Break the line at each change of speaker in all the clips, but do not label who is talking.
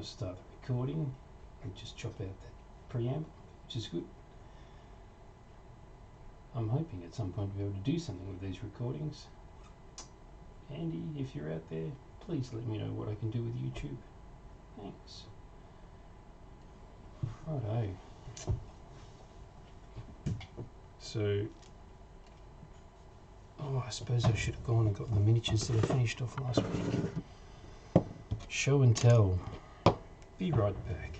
I'll start the recording and just chop out that preamp, which is good. I'm hoping at some point to be able to do something with these recordings. Andy, if you're out there, please let me know what I can do with YouTube. Thanks. Righto. So, I suppose I should have gone and got the miniatures that I finished off last week. Show and tell. Be right back.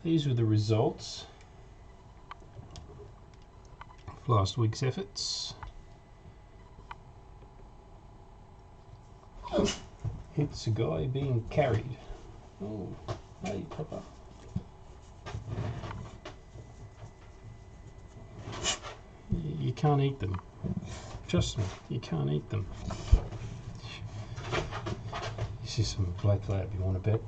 These were the results of last week's efforts. It's a guy being carried. Oh, hey, Papa. You can't eat them. Trust me, you can't eat them. This is some black lab, you want to bet?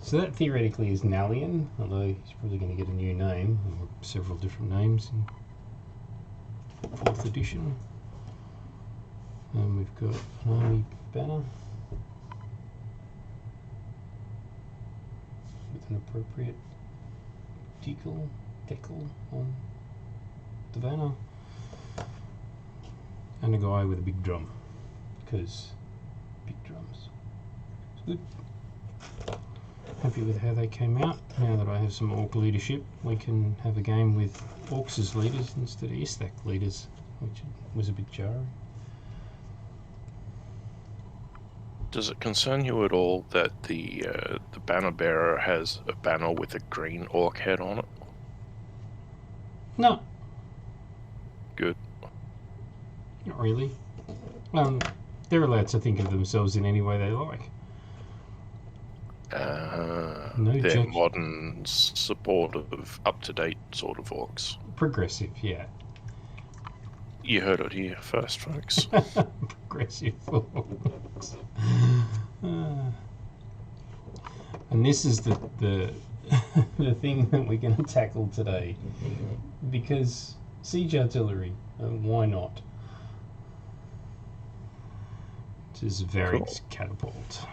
So that theoretically is Nalian, although he's probably going to get a new name, or several different names in 4th edition. And we've got an army banner with an appropriate decal on the banner, and a guy with a big drum, because big drums. It's good. Happy with how they came out. Now that I have some Orc leadership, we can have a game with Orcs as leaders instead of Isthak leaders, which was a bit jarring.
Does it concern you at all that the banner bearer has a banner with a green Orc head on it?
No.
Good.
Not really. They're allowed to think of themselves in any way they like.
They're modern, supportive, up-to-date sort of Orcs.
Progressive, yeah.
You heard it here first, folks.
Progressive Orcs. And this is the the thing that we're going to tackle today, because siege artillery, why not? This is Varric's Catapult.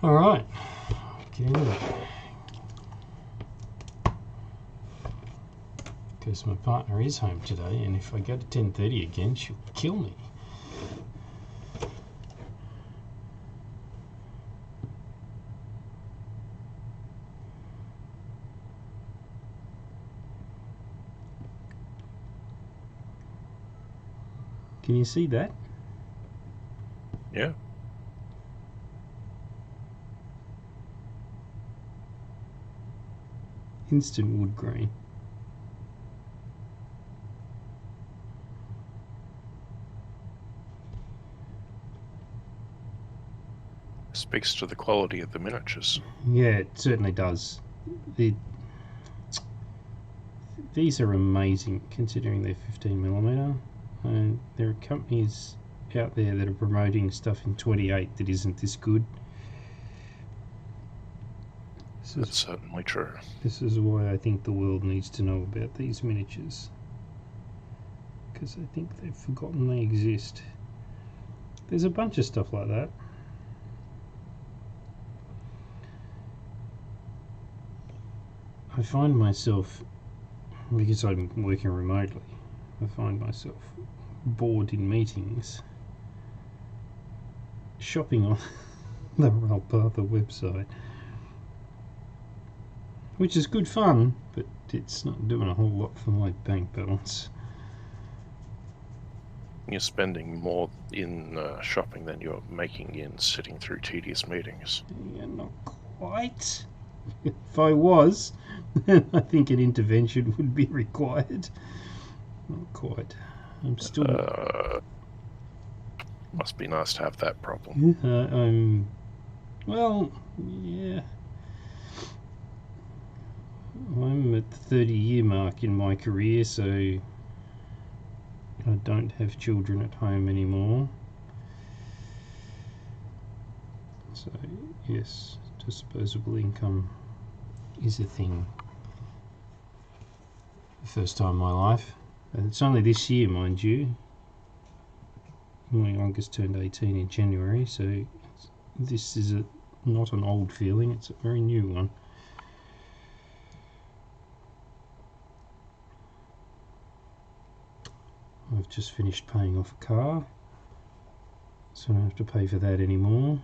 Alright, get into it. Because my partner is home today, and if I go to 10:30 again, she'll kill me. Can you see that?
Yeah.
Instant wood grain.
Speaks to the quality of the miniatures.
Yeah, it certainly does. These are amazing considering they're 15mm. And there are companies out there that are promoting stuff in 28 that isn't this good.
That's certainly true.
This is why I think the world needs to know about these miniatures, because I think they've forgotten they exist. There's a bunch of stuff like that. I find myself, because I'm working remotely, I find myself bored in meetings shopping on the Ralpatha website, which is good fun, but it's not doing a whole lot for my bank balance.
You're spending more in shopping than you're making in sitting through tedious meetings.
Yeah, not quite. If I was, then I think an intervention would be required. Not quite. I'm still...
Must be nice to have that problem.
I'm Well, yeah. I'm at the 30-year mark in my career, so I don't have children at home anymore. So, yes, disposable income is a thing. First time in my life. And it's only this year, mind you. My youngest turned 18 in January, so this is not an old feeling, it's a very new one. I've just finished paying off a car, so I don't have to pay for that anymore.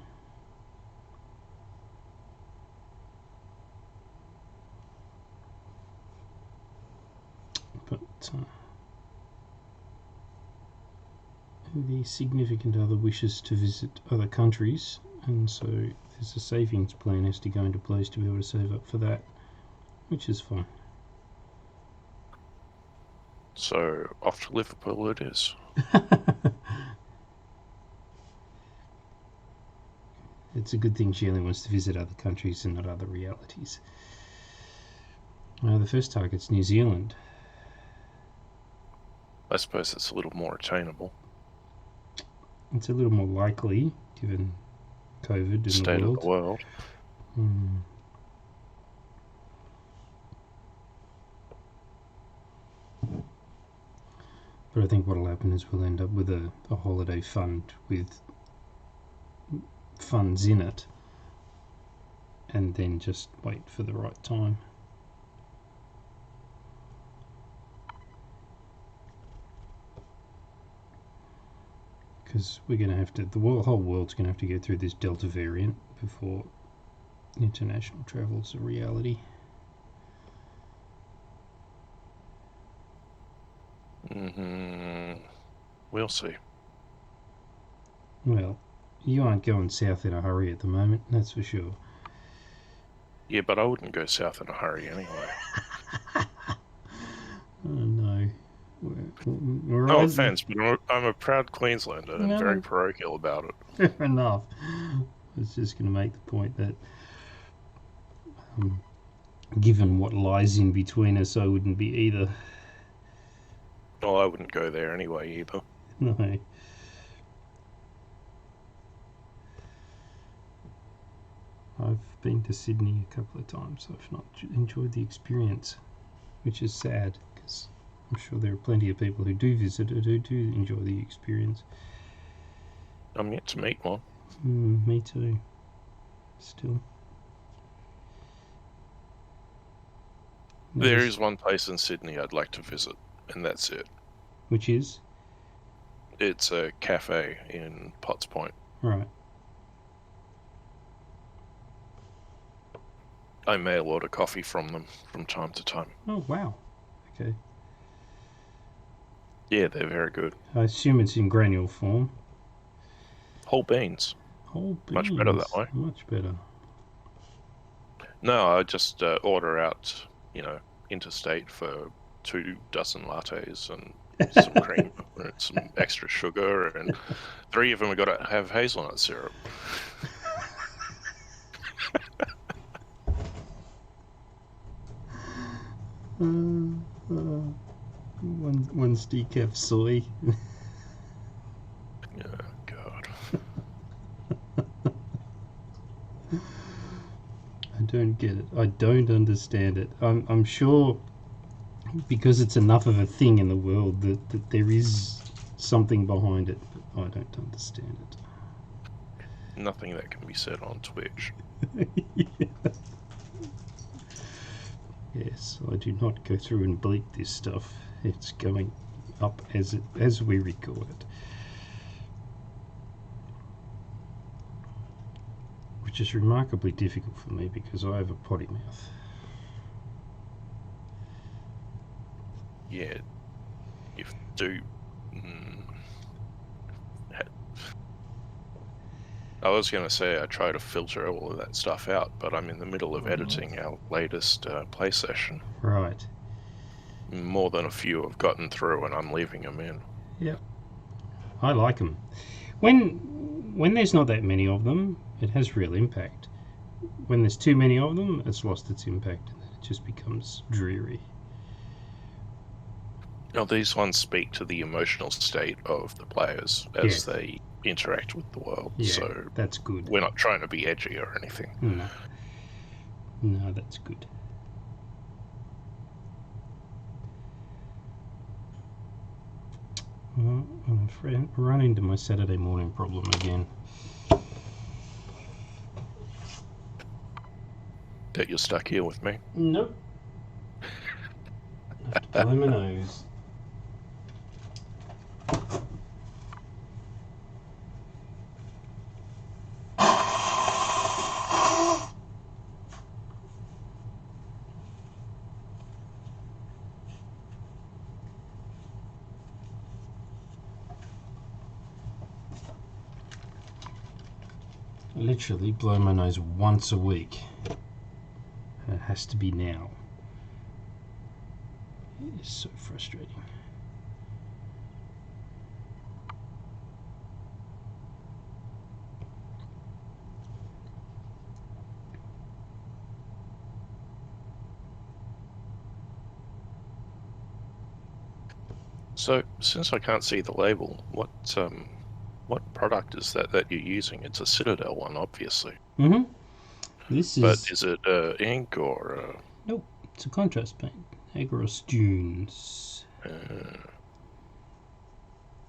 But the significant other wishes to visit other countries, and so there's a savings plan has to go into place to be able to save up for that, which is fine.
So, off to Liverpool it is.
It's a good thing she only wants to visit other countries and not other realities. The first target's New Zealand.
I suppose it's a little more attainable.
It's a little more likely, given COVID in
State
the world.
of the world.
But I think what will happen is we'll end up with a holiday fund with funds in it, and then just wait for the right time. Because we're going to have to, the whole world's going to have to go through this Delta variant before international travel's a reality.
We'll see.
Well, you aren't going south in a hurry at the moment, that's for sure.
Yeah, but I wouldn't go south in a hurry anyway.
Oh no. We're
No offence, but I'm a proud Queenslander and very parochial about it.
Fair enough. I was just going to make the point that given what lies in between us, I wouldn't be either.
Well, I wouldn't go there anyway either.
No. I've been to Sydney a couple of times. I've not enjoyed the experience, which is sad because I'm sure there are plenty of people who do visit it who do enjoy the experience.
I'm yet to meet one.
Me too. Still.
There is one place in Sydney I'd like to visit, and that's it.
Which is?
It's a cafe in Potts Point.
Right.
I mail order coffee from them from time to time.
Oh, wow. Okay.
Yeah, they're very good.
I assume it's in granule form.
Whole beans.
Whole beans.
Much better that way.
Much better.
No, I just order out, interstate for 2 dozen lattes and some cream and some extra sugar, and 3 of them have got to have hazelnut syrup.
One's decaf soy.
Oh, God.
I don't get it. I don't understand it. I'm sure because it's enough of a thing in the world that there is something behind it, but I don't understand it.
Nothing that can be said on Twitch.
Yeah. Yes, I do not go through and bleep this stuff. It's going up as we record it. Which is remarkably difficult for me because I have a potty mouth.
Yeah, you do. I was going to say I try to filter all of that stuff out, but I'm in the middle of editing our latest play session.
Right.
More than a few have gotten through, and I'm leaving them in.
Yep. I like them. When there's not that many of them, it has real impact. When there's too many of them, it's lost its impact, and it just becomes dreary.
Now, these ones speak to the emotional state of the players as they interact with the world.
Yeah,
so
that's good.
we're not trying to be edgy or anything.
No, that's good. Well, I've run into my Saturday morning problem again.
That you're stuck here with me?
Nope. I have to blow my nose. I literally blow my nose once a week. It has to be now. It is so frustrating.
So, since I can't see the label, what product is that you're using? It's a Citadel one, obviously.
Mm-hmm. This is...
But is it ink or...
Nope, it's a contrast paint. Agros Dunes.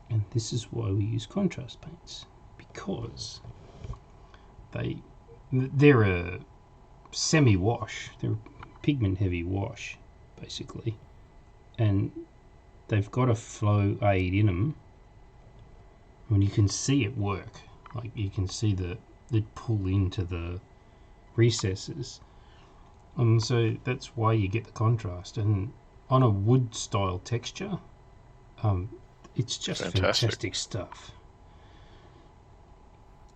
And this is why we use contrast paints. Because they're a semi-wash. They're a pigment-heavy wash, basically. And they've got a flow aid in them. And you can see it work. Like, you can see it pull into the recesses. And so that's why you get the contrast. And on a wood style texture, it's just fantastic stuff.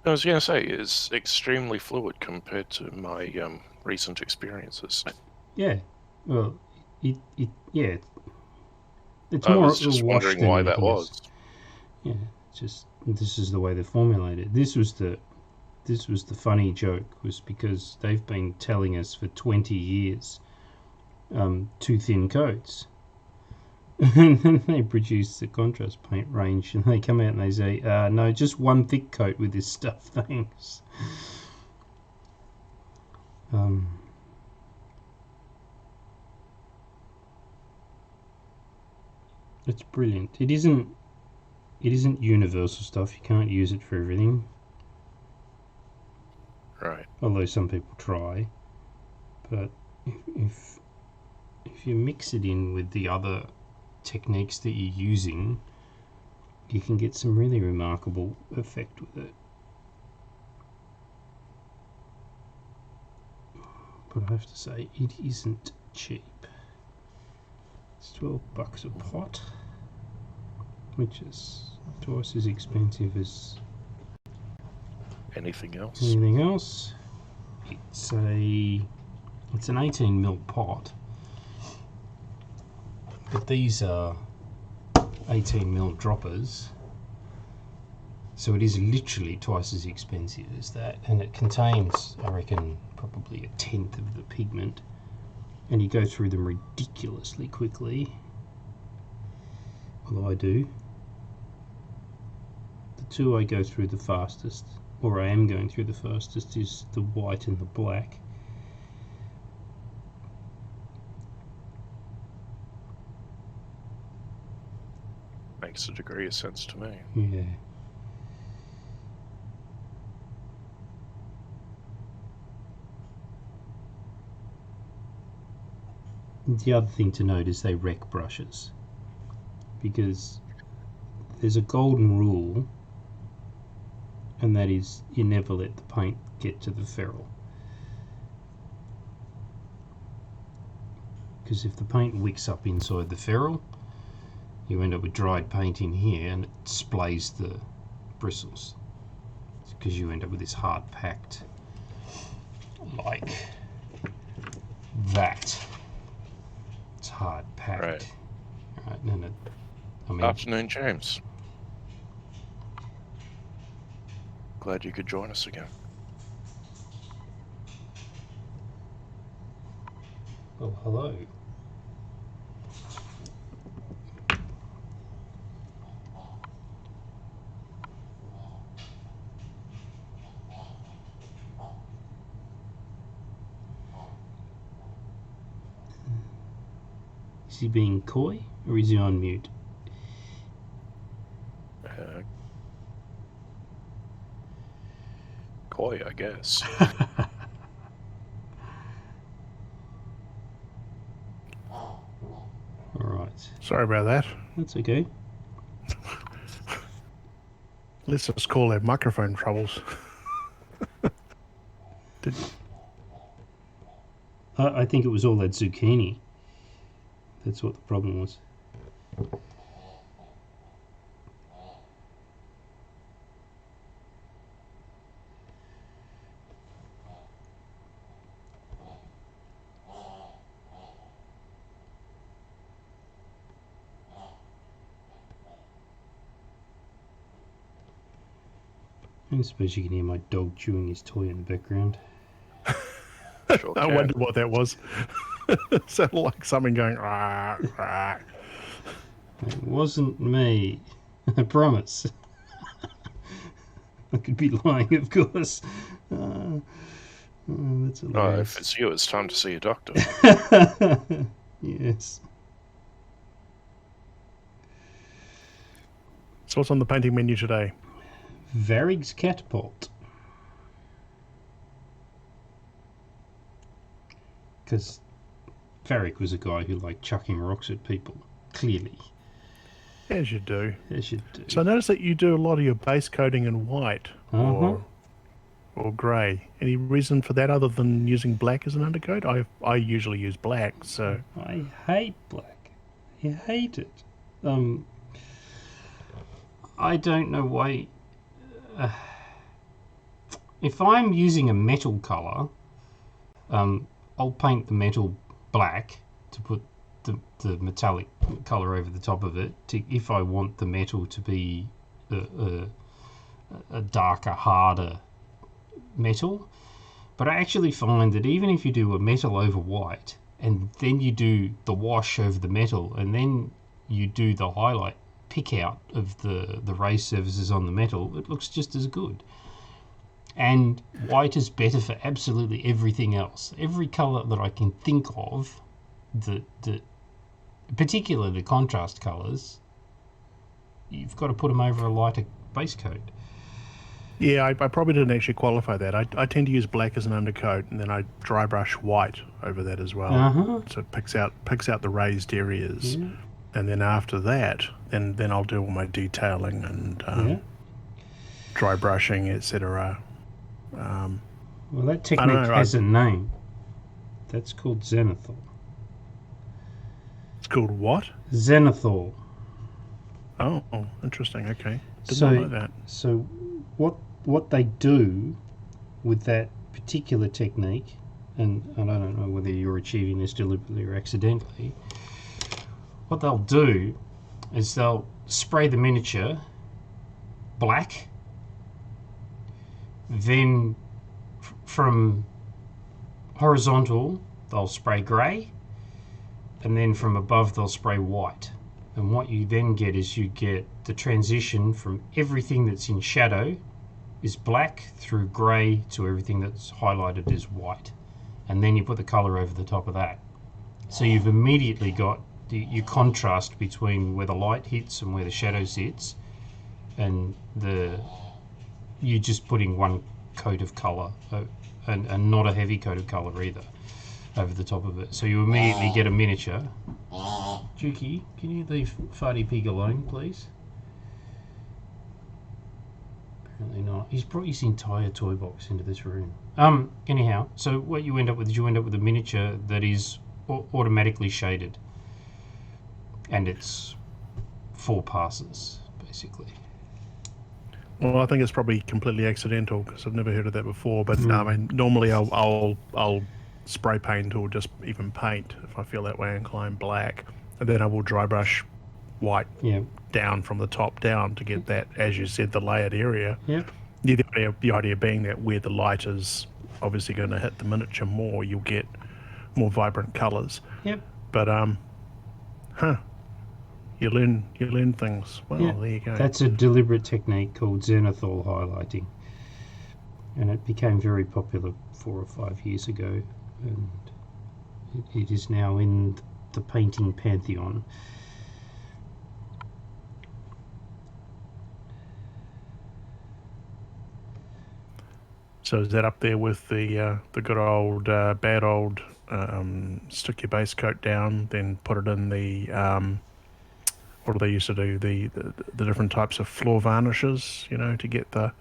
I was going to say, it's extremely fluid compared to my recent experiences.
Yeah, well, it's
I
more
was just wondering why that was.
Yeah, just this is the way they formulated. This was the funny joke, was because they've been telling us for 20 years, too thin coats. And then they produce the contrast paint range, and they come out and they say, no, just one thick coat with this stuff, thanks. It's brilliant. It isn't universal stuff. You can't use it for everything.
Right.
Although some people try. But if you mix it in with the other techniques that you're using, you can get some really remarkable effect with it. But I have to say, it isn't cheap. It's $12 a pot, which is twice as expensive as
anything else.
It's an 18mm pot, but these are 18mm droppers, so it is literally twice as expensive as that, and it contains, I reckon, probably 1/10 of the pigment, and you go through them ridiculously quickly. Although I do. The two I go through the fastest, or I am going through the fastest, is the white and the black.
Makes a degree of sense to me.
Yeah. The other thing to note is they wreck brushes, because there's a golden rule, and that is you never let the paint get to the ferrule. Because if the paint wicks up inside the ferrule, you end up with dried paint in here and it splays the bristles. It's because you end up with this hard packed, like that. It's hard packed.
Right.
And
Afternoon, James. Glad you could join us again.
Oh, hello. Is he being coy or is he on mute?
Coy, I guess.
Alright.
Sorry about that.
That's okay.
Let's just call that microphone troubles.
I think it was all that zucchini. That's what the problem was. I suppose you can hear my dog chewing his toy in the background.
Sure
I
can.
wondered what that was. It sounded like something going, rah, rah.
It wasn't me. I promise. I could be lying, of course. That's
Oh,
hilarious.
if it's you, it's time to see a doctor.
Yes.
So what's on the painting menu today?
Varric's Catapult. Because Varric was a guy who liked chucking rocks at people, clearly.
As you do.
As you do.
So I noticed that you do a lot of your base coating in white or grey. Any reason for that other than using black as an undercoat? I usually use black, so...
I hate black. I hate it. I don't know why... if I'm using a metal colour, I'll paint the metal black to put the metallic colour over the top of it, if I want the metal to be a darker, harder metal. But I actually find that even if you do a metal over white, and then you do the wash over the metal, and then you do the highlight pick out of the raised surfaces on the metal, it looks just as good. And white is better for absolutely everything else. Every colour that I can think of, particularly the contrast colours, you've got to put them over a lighter base coat.
Yeah, I probably didn't actually qualify that. I tend to use black as an undercoat, and then I dry brush white over that as well. So it picks out the raised areas.
Yeah.
And then after that, then I'll do all my detailing and dry brushing, etc.
Well, that technique has a name. That's called zenithal.
It's called what?
Zenithal.
Oh, interesting. Okay, didn't know that.
So, what they do with that particular technique, and I don't know whether you're achieving this deliberately or accidentally, what they'll do is they'll spray the miniature black, then from horizontal they'll spray grey, and then from above they'll spray white. And what you then get is you get the transition from everything that's in shadow is black through grey to everything that's highlighted as white, and then you put the colour over the top of that. So you've immediately got your contrast between where the light hits and where the shadow sits, and you're just putting one coat of colour, and not a heavy coat of colour either, over the top of it. So you immediately get a miniature. Juki, can you leave Farty Pig alone, please? Apparently not. He's brought his entire toy box into this room. Anyhow, so what you end up with is you end up with a miniature that is automatically shaded, and it's 4 passes basically.
Well, I think it's probably completely accidental because I've never heard of that before. But I mean, normally I'll spray paint or just even paint if I feel that way inclined black, and then I will dry brush white down from the top down to get that, as you said, the layered area.
Yep.
The idea being that where the light is obviously going to hit the miniature more, you'll get more vibrant colours.
Yep.
But you learn things. Well,
Yeah,
there you go.
that's a deliberate technique called zenithal highlighting, and it became very popular 4 or 5 years ago, and it is now in the painting pantheon.
So is that up there with the good old bad old stick your base coat down, then put it in the what do they used to do, the different types of floor varnishes, you know, to get that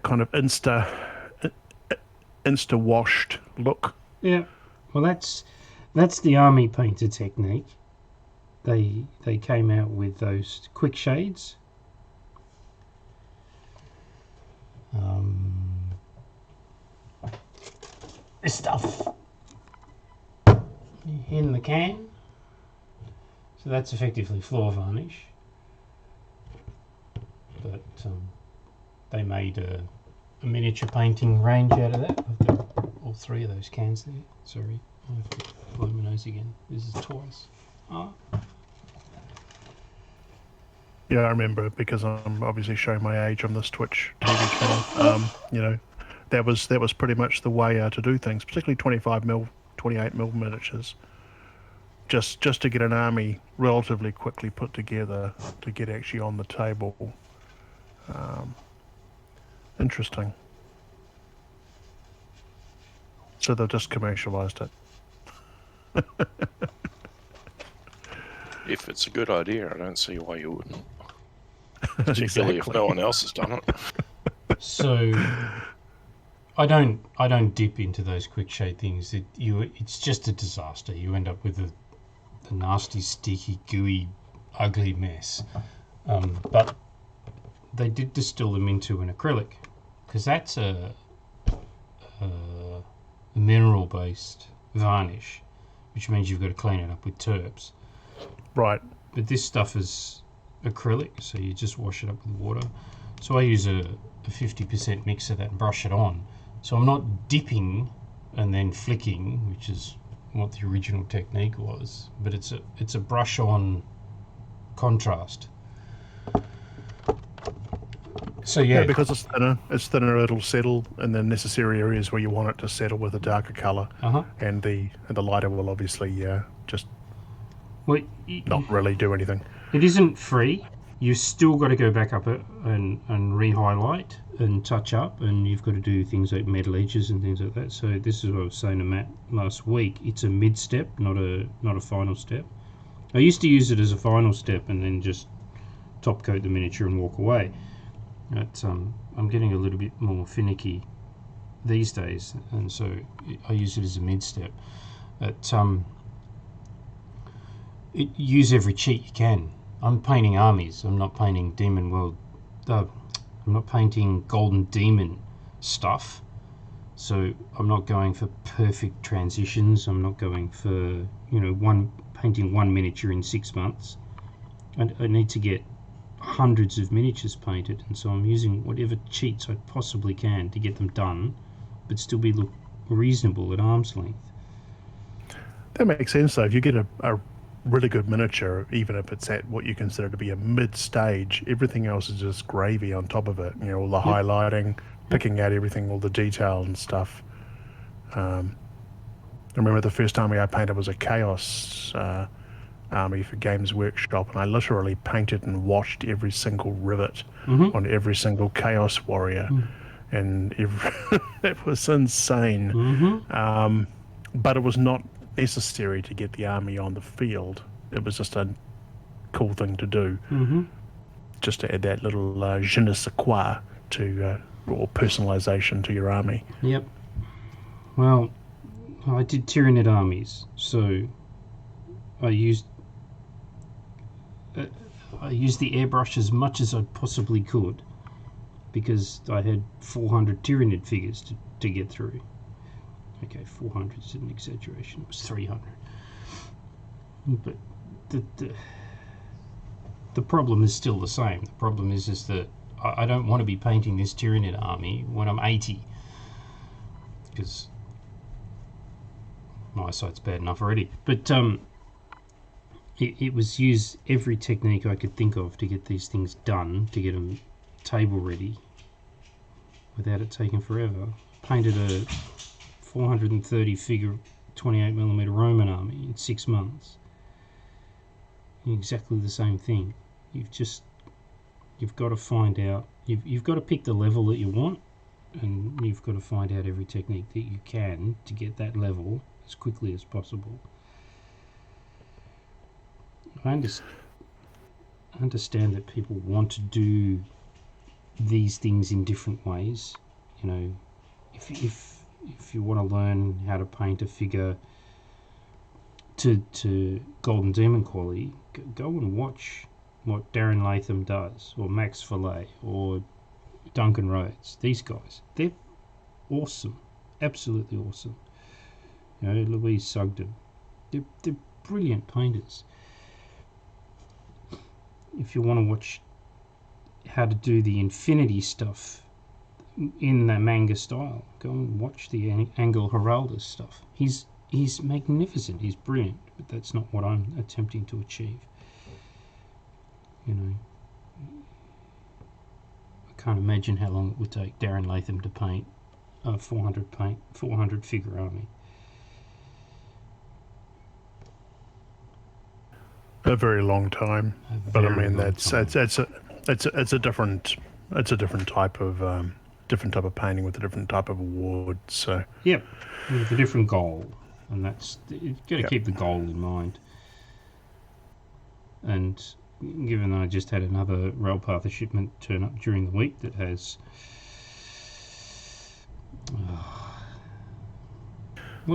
kind of insta washed look.
Yeah, well that's the army painter technique. They came out with those quick shades. This stuff in the can, so that's effectively floor varnish, but they made a miniature painting range out of that. I've got all 3 of those cans there. Sorry, I have to blow my nose again. This is twice.
Yeah, I remember, because I'm obviously showing my age on this Twitch TV channel. You know, that was pretty much the way to do things, particularly 25mm, 28mm miniatures. Just to get an army relatively quickly put together to get actually on the table. Interesting. So they've just commercialised it.
If it's a good idea, I don't see why you wouldn't. Particularly if no one else has done it.
So I don't dip into those quick shade things. It's just a disaster. You end up with a nasty, sticky, gooey, ugly mess. But they did distill them into an acrylic, because that's a mineral-based varnish, which means you've got to clean it up with terps.
Right.
But this stuff is acrylic, so you just wash it up with water. So I use a 50% mix of that and brush it on. So I'm not dipping and then flicking, which is what the original technique was, but it's a brush on contrast. So yeah,
because it's thinner, it'll settle in the necessary areas where you want it to settle with a darker colour, and the lighter will obviously just not really do anything.
It isn't free. You've still got to go back up and re-highlight and touch up, and you've got to do things like metal edges and things like that. So this is what I was saying to Matt last week. It's a mid-step, not a final step. I used to use it as a final step and then just top coat the miniature and walk away. But I'm getting a little bit more finicky these days, and so I use it as a mid-step. But use every cheat you can. I'm painting armies. I'm not painting Demonworld. I'm not painting Golden Demon stuff. So I'm not going for perfect transitions. I'm not going for painting one miniature in 6 months. I need to get hundreds of miniatures painted, and so I'm using whatever cheats I possibly can to get them done, but still look reasonable at arm's length.
That makes sense, though. If you get a really good miniature, even if it's at what you consider to be a mid-stage, everything else is just gravy on top of it. You know, all the highlighting, picking out everything, all the detail and stuff. I remember the first army I painted was a Chaos army for Games Workshop, and I literally painted and washed every single rivet on every single Chaos warrior, and it was insane. But it was not necessary to get the army on the field. It was just a cool thing to do, just to add that little je ne sais quoi to or personalization to your army.
Yep. Well, I did Tyranid armies, so I used the airbrush as much as I possibly could, because I had 400 Tyranid figures to get through. Okay, 400 is an exaggeration. It was 300. But the problem is still the same. The problem is that I don't want to be painting this Tyranid army when I'm 80, because my eyesight's bad enough already. But it was used every technique I could think of to get these things done, to get them table ready, without it taking forever. Painted a 430 figure 28mm Roman army in 6 months. Exactly the same thing. You've got to find out. You've got to pick the level that you want, and you've got to find out every technique that you can to get that level as quickly as possible. I understand that people want to do these things in different ways. You know, if you want to learn how to paint a figure to Golden Demon quality, go and watch what Darren Latham does, or Max Fillet, or Duncan Rhodes. These guys, they're awesome, absolutely awesome. You know, Louise Sugden, they're brilliant painters. If you want to watch how to do the Infinity stuff in the manga style, go and watch the Angel Heraldus stuff. He's magnificent, he's brilliant, but that's not what I'm attempting to achieve. You know, I can't imagine how long it would take Darren Latham to paint a 400 figure army.
A very long time, but I mean it's a different type of painting with a different type of wood. So
yep, with a different goal, and that's you've got to keep the goal in mind. And given that I just had another Railpath shipment turn up during the week that has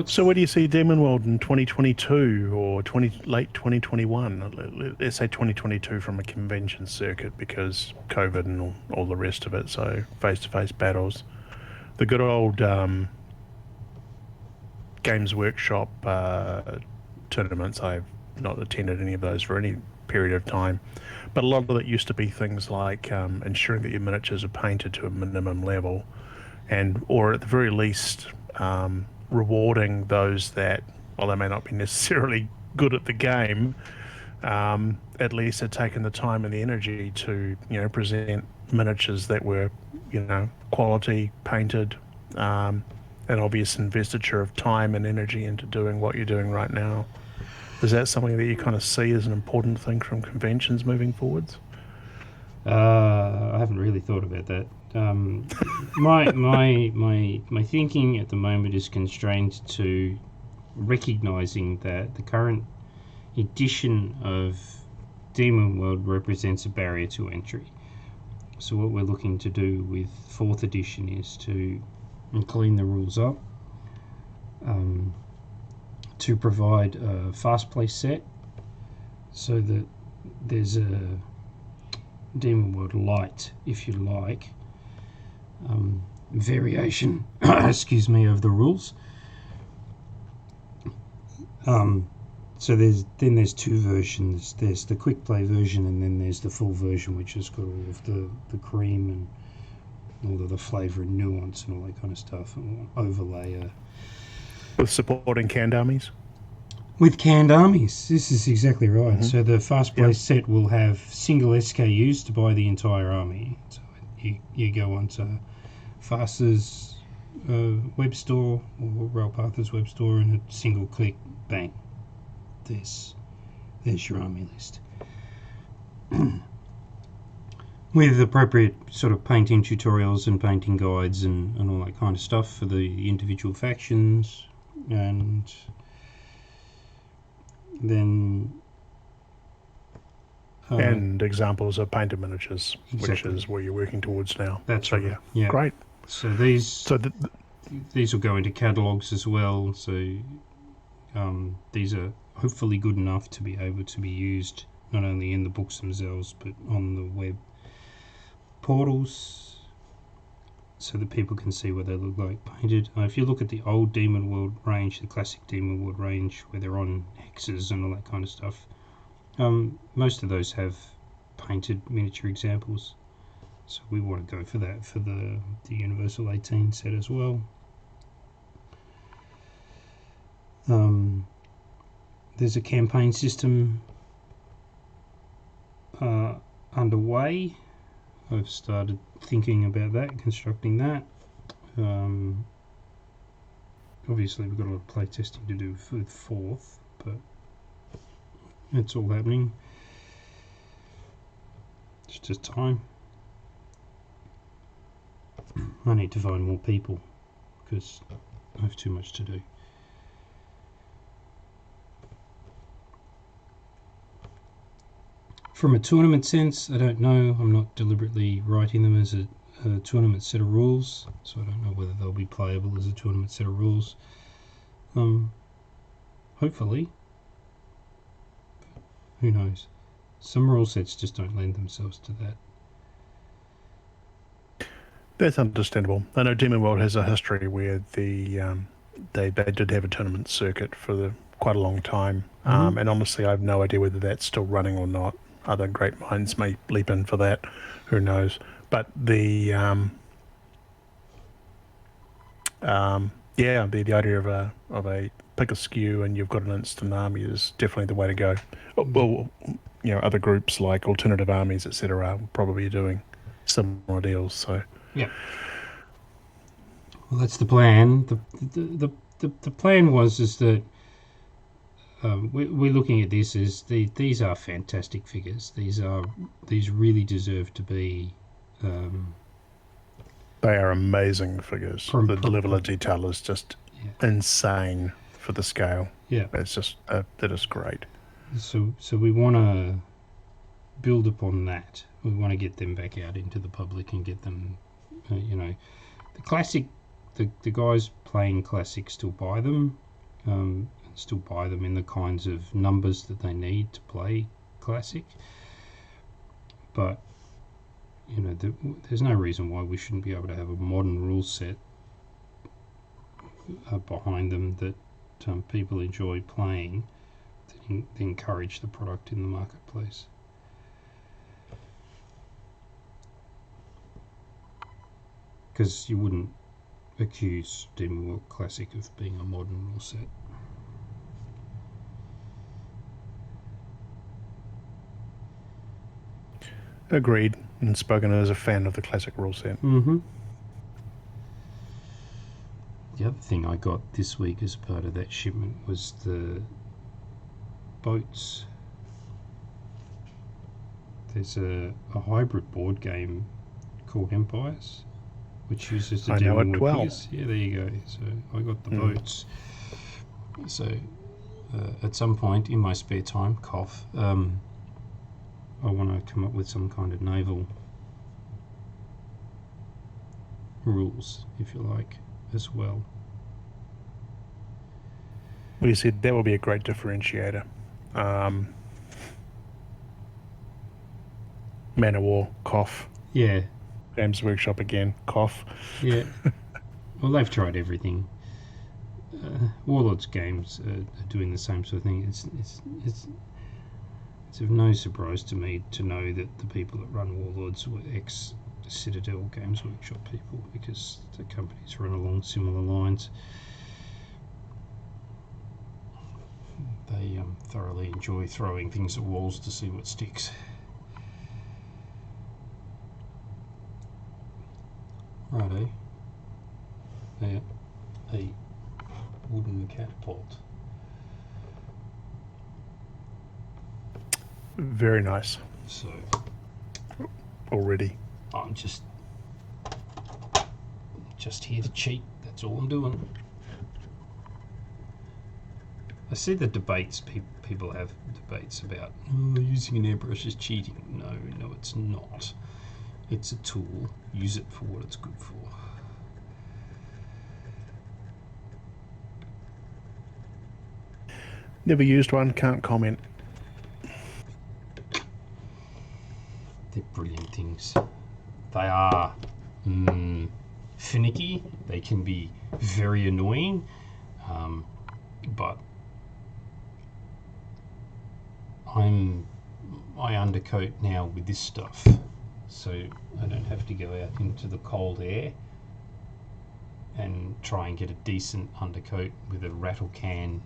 So where do you see Demonworld in 2022 or late 2021? Let's say 2022 from a convention circuit, because COVID and all the rest of it. So face-to-face battles, the good old Games Workshop tournaments. I've not attended any of those for any period of time, but a lot of it used to be things like ensuring that your miniatures are painted to a minimum level, or at the very least rewarding those that, while they may not be necessarily good at the game, at least had taken the time and the energy to, present miniatures that were, quality painted, an obvious investiture of time and energy into doing what you're doing right now. Is that something that you kind of see as an important thing from conventions moving forwards?
I haven't really thought about that. My thinking at the moment is constrained to recognizing that the current edition of Demonworld represents a barrier to entry. So what we're looking to do with 4th edition is to clean the rules up, to provide a fast play set, so that there's a Demonworld light, if you like, variation excuse me, of the rules. So there's 2 versions. There's the quick play version, and then there's the full version, which has got all of the cream and all of the flavour and nuance and all that kind of stuff, and overlay
with supporting canned armies.
With canned armies, this is exactly right.
Mm-hmm.
So the fast play set will have single SKUs to buy the entire army. So you go onto Fast's web store or Railpath's web store, and a single click, bang, there's your army list. With appropriate sort of painting tutorials and painting guides and all that kind of stuff for the individual factions, and then
and examples of painted miniatures,
exactly.
Which is where you're working towards now.
That's
so
right.
Yeah, great.
So these will go into catalogues as well. So these are hopefully good enough to be able to be used not only in the books themselves, but on the web portals, so that people can see what they look like painted. If you look at the old Demonworld range, the classic Demonworld range, where they're on hexes and all that kind of stuff, most of those have painted miniature examples. So we want to go for that for the Universal 18 set as well. There's a campaign system underway. I've started thinking about that, constructing that. Obviously we've got a lot of play testing to do for the 4th, but it's all happening. It's just time. I need to find more people because I have too much to do. From a tournament sense, I don't know. I'm not deliberately writing them as a tournament set of rules, so I don't know whether they'll be playable as a tournament set of rules. Hopefully. Who knows? Some rule sets just don't lend themselves to that.
That's understandable. I know Demonworld has a history where they did have a tournament circuit for quite a long time, and honestly, I have no idea whether that's still running or not. Other great minds may leap in for that. Who knows? But the idea of a pick a skew and you've got an instant army is definitely the way to go. Well, other groups like alternative armies, etc., are probably doing similar deals. So
yeah. Well, that's the plan. The plan is that we're looking at this as these are fantastic figures. These really deserve to be.
They are amazing figures. The level of detail is just insane for the scale.
Yeah,
it's just that is great.
So we want to build upon that. We want to get them back out into the public and get them, the classic. The guys playing classic still buy them, still buy them in the kinds of numbers that they need to play classic. But there's no reason why we shouldn't be able to have a modern rule set behind them that people enjoy playing, that encourage the product in the marketplace. Because you wouldn't accuse Demonworld Classic of being a modern rule set.
Agreed, and spoken as a fan of the classic rule set.
Mm-hmm. The other thing I got this week as part of that shipment was the boats. There's a hybrid board game called Empires, which uses the Demonworld figures. Yeah, there you go. So I got the boats. So at some point in my spare time, I want to come up with some kind of naval rules, if you like, as well.
Well, you said that will be a great differentiator. Man of War, cough.
Yeah.
Games Workshop again, cough.
Yeah. Well, they've tried everything. Warlords games are doing the same sort of thing. It's of no surprise to me to know that the people that run Warlords were ex-Citadel Games Workshop people, because the companies run along similar lines. They thoroughly enjoy throwing things at walls to see what sticks. Righto. There, a wooden catapult.
Very nice.
So
already.
I'm just here to cheat. That's all I'm doing. I see the debates. People have debates about using an airbrush is cheating. No, it's not. It's a tool. Use it for what it's good for.
Never used one. Can't comment.
They're brilliant things. They are finicky. They can be very annoying, but I undercoat now with this stuff, so I don't have to go out into the cold air and try and get a decent undercoat with a rattle can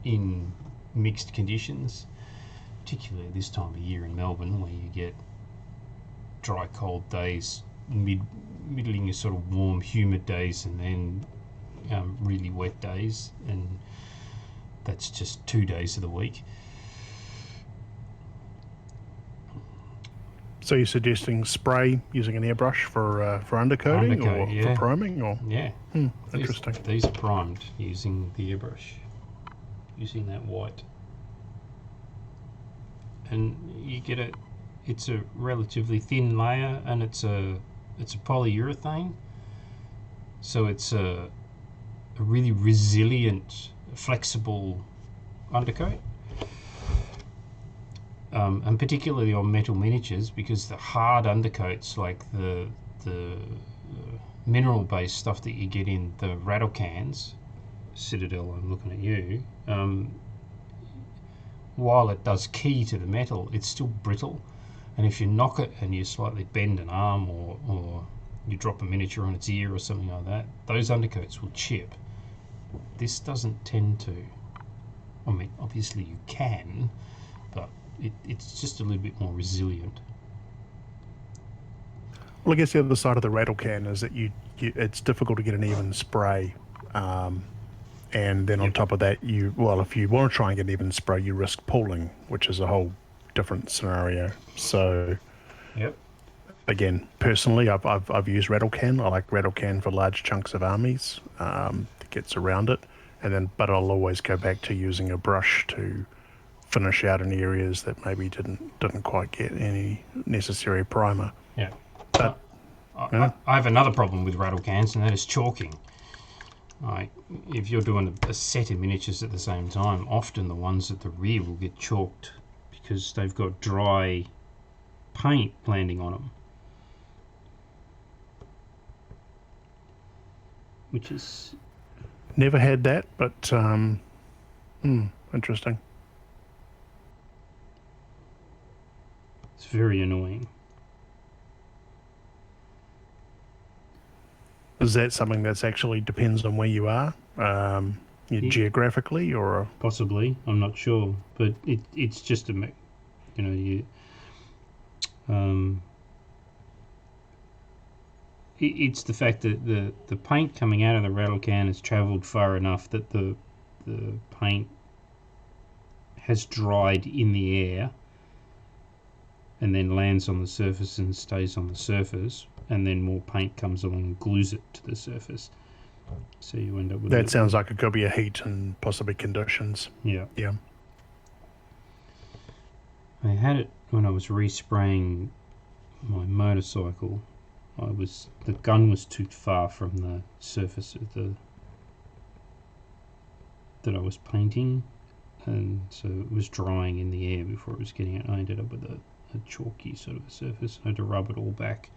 in mixed conditions, particularly this time of year in Melbourne where you get dry cold days, middling sort of warm humid days, and then really wet days, and that's just 2 days of the week.
So you're suggesting spray using an airbrush for undercoating
Undercoat,
or
yeah.
for priming, or
Yeah.
interesting.
These are primed using the airbrush, using that white, and you get it's a relatively thin layer, and it's a polyurethane, so it's a really resilient, flexible undercoat. And particularly on metal miniatures, because the hard undercoats like the mineral-based stuff that you get in the rattle cans, Citadel, I'm looking at you, while it does key to the metal, it's still brittle, and if you knock it and you slightly bend an arm or you drop a miniature on its ear or something like that, those undercoats will chip. This doesn't tend to. I mean, obviously you can, but it's just a little bit more resilient.
Well, I guess the other side of the rattle can is that it's difficult to get an even spray, and then on top of that, if you want to try and get an even spray, you risk pooling, which is a whole different scenario. So,
Yep.
Again, personally, I've used rattle can. I like rattle can for large chunks of armies. It gets around it, but I'll always go back to using a brush to finish out in areas that maybe didn't quite get any necessary primer.
Yeah.
But
I have another problem with rattle cans, and that is chalking. Like, if you're doing a set of miniatures at the same time, often the ones at the rear will get chalked because they've got dry paint landing on them, which is
never had that, but interesting.
it's very annoying.
Is that something that's actually depends on where you are, geographically, or
Possibly, I'm not sure, but it's just it's the fact that the paint coming out of the rattle can has travelled far enough that the paint has dried in the air and then lands on the surface and stays on the surface, and then more paint comes along and glues it to the surface. So you end up with
that. Sounds like it could be a heat and possibly conditions.
Yeah.
Yeah.
I had it when I was respraying my motorcycle. The gun was too far from the surface of that I was painting, and so it was drying in the air before it was getting it. I ended up with a chalky sort of a surface. I had to rub it all back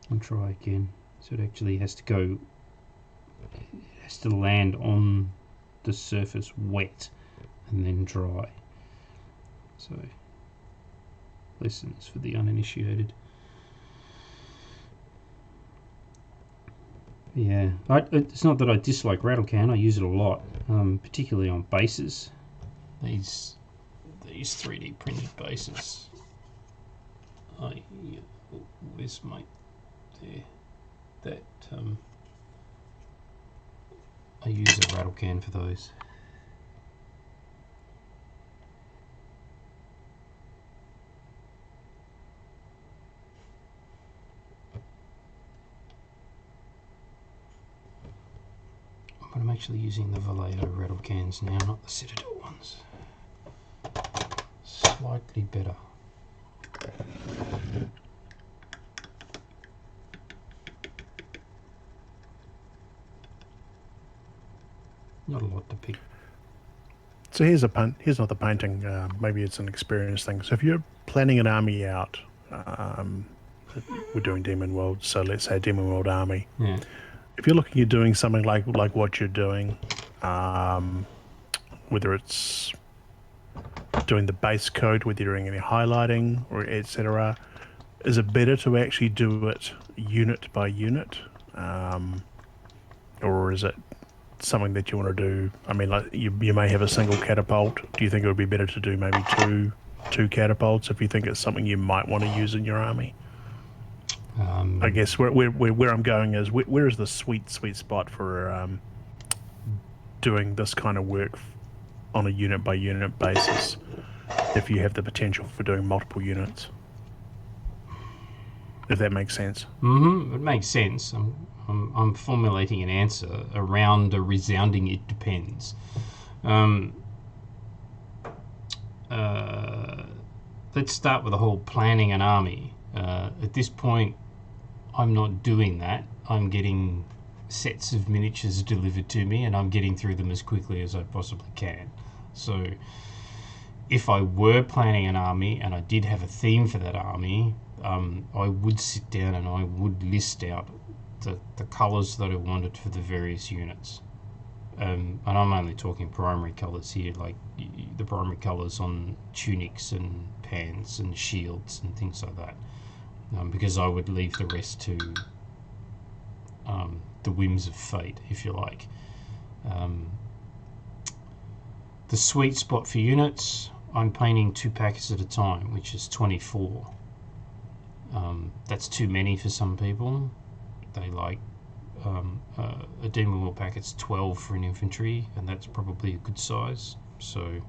and try again. So it actually has to land on the surface wet and then dry. So, lessons for the uninitiated. Yeah, it's not that I dislike rattle can. I use it a lot, particularly on bases. These 3D printed bases. Where's my there? That I use a rattle can for those. But I'm actually using the Vallejo rattle cans now, not the Citadel ones. Slightly better. Not a lot to pick.
So here's another painting. Maybe it's an experience thing. So if you're planning an army out, we're doing Demonworld, so let's say Demonworld army.
Yeah.
If you're looking at doing something like what you're doing, whether it's doing the base code, whether you're doing any highlighting or etc., is it better to actually do it unit by unit? or is it something that you want to do? I mean, like you may have a single catapult. Do you think it would be better to do maybe two catapults if you think it's something you might want to use in your army? I guess where I'm going is where is the sweet spot for doing this kind of work on a unit by unit basis if you have the potential for doing multiple units, if that makes sense.
It makes sense. I'm formulating an answer around a resounding it depends. Let's start with the whole planning an army. At this point, I'm not doing that. I'm getting sets of miniatures delivered to me, and I'm getting through them as quickly as I possibly can. So if I were planning an army and I did have a theme for that army, I would sit down and I would list out the colours that I wanted for the various units. And I'm only talking primary colours here, like the primary colours on tunics and pants and shields and things like that, because I would leave the rest to the whims of fate, if you like. The sweet spot for units, I'm painting 2 packets at a time, which is 24. That's too many for some people. They like a Demonworld packet's 12 for an infantry, and that's probably a good size. So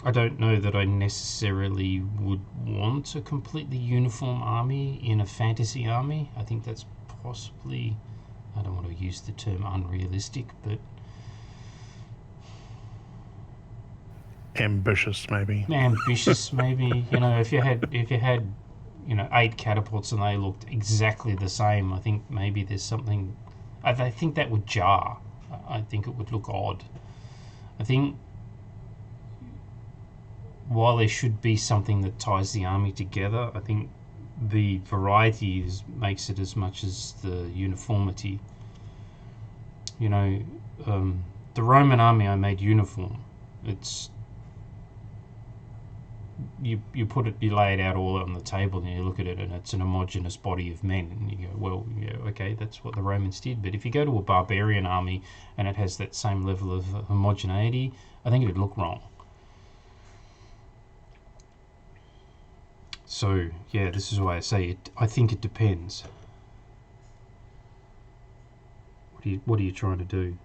I don't know that I necessarily would want a completely uniform army in a fantasy army. I think that's possibly, I don't want to use the term unrealistic, but
ambitious maybe.
You know, if you had 8 catapults and they looked exactly the same, I think maybe there's something. I think that would jar. I think it would look odd. I think while there should be something that ties the army together, I think the variety makes it as much as the uniformity. You know, the Roman army I made uniform. It's you lay it out all on the table and you look at it and it's an homogeneous body of men, and you go, well, yeah, okay, that's what the Romans did. But if you go to a barbarian army and it has that same level of homogeneity, I think it would look wrong. So yeah, this is why I say it. I think it depends. What are you trying to do?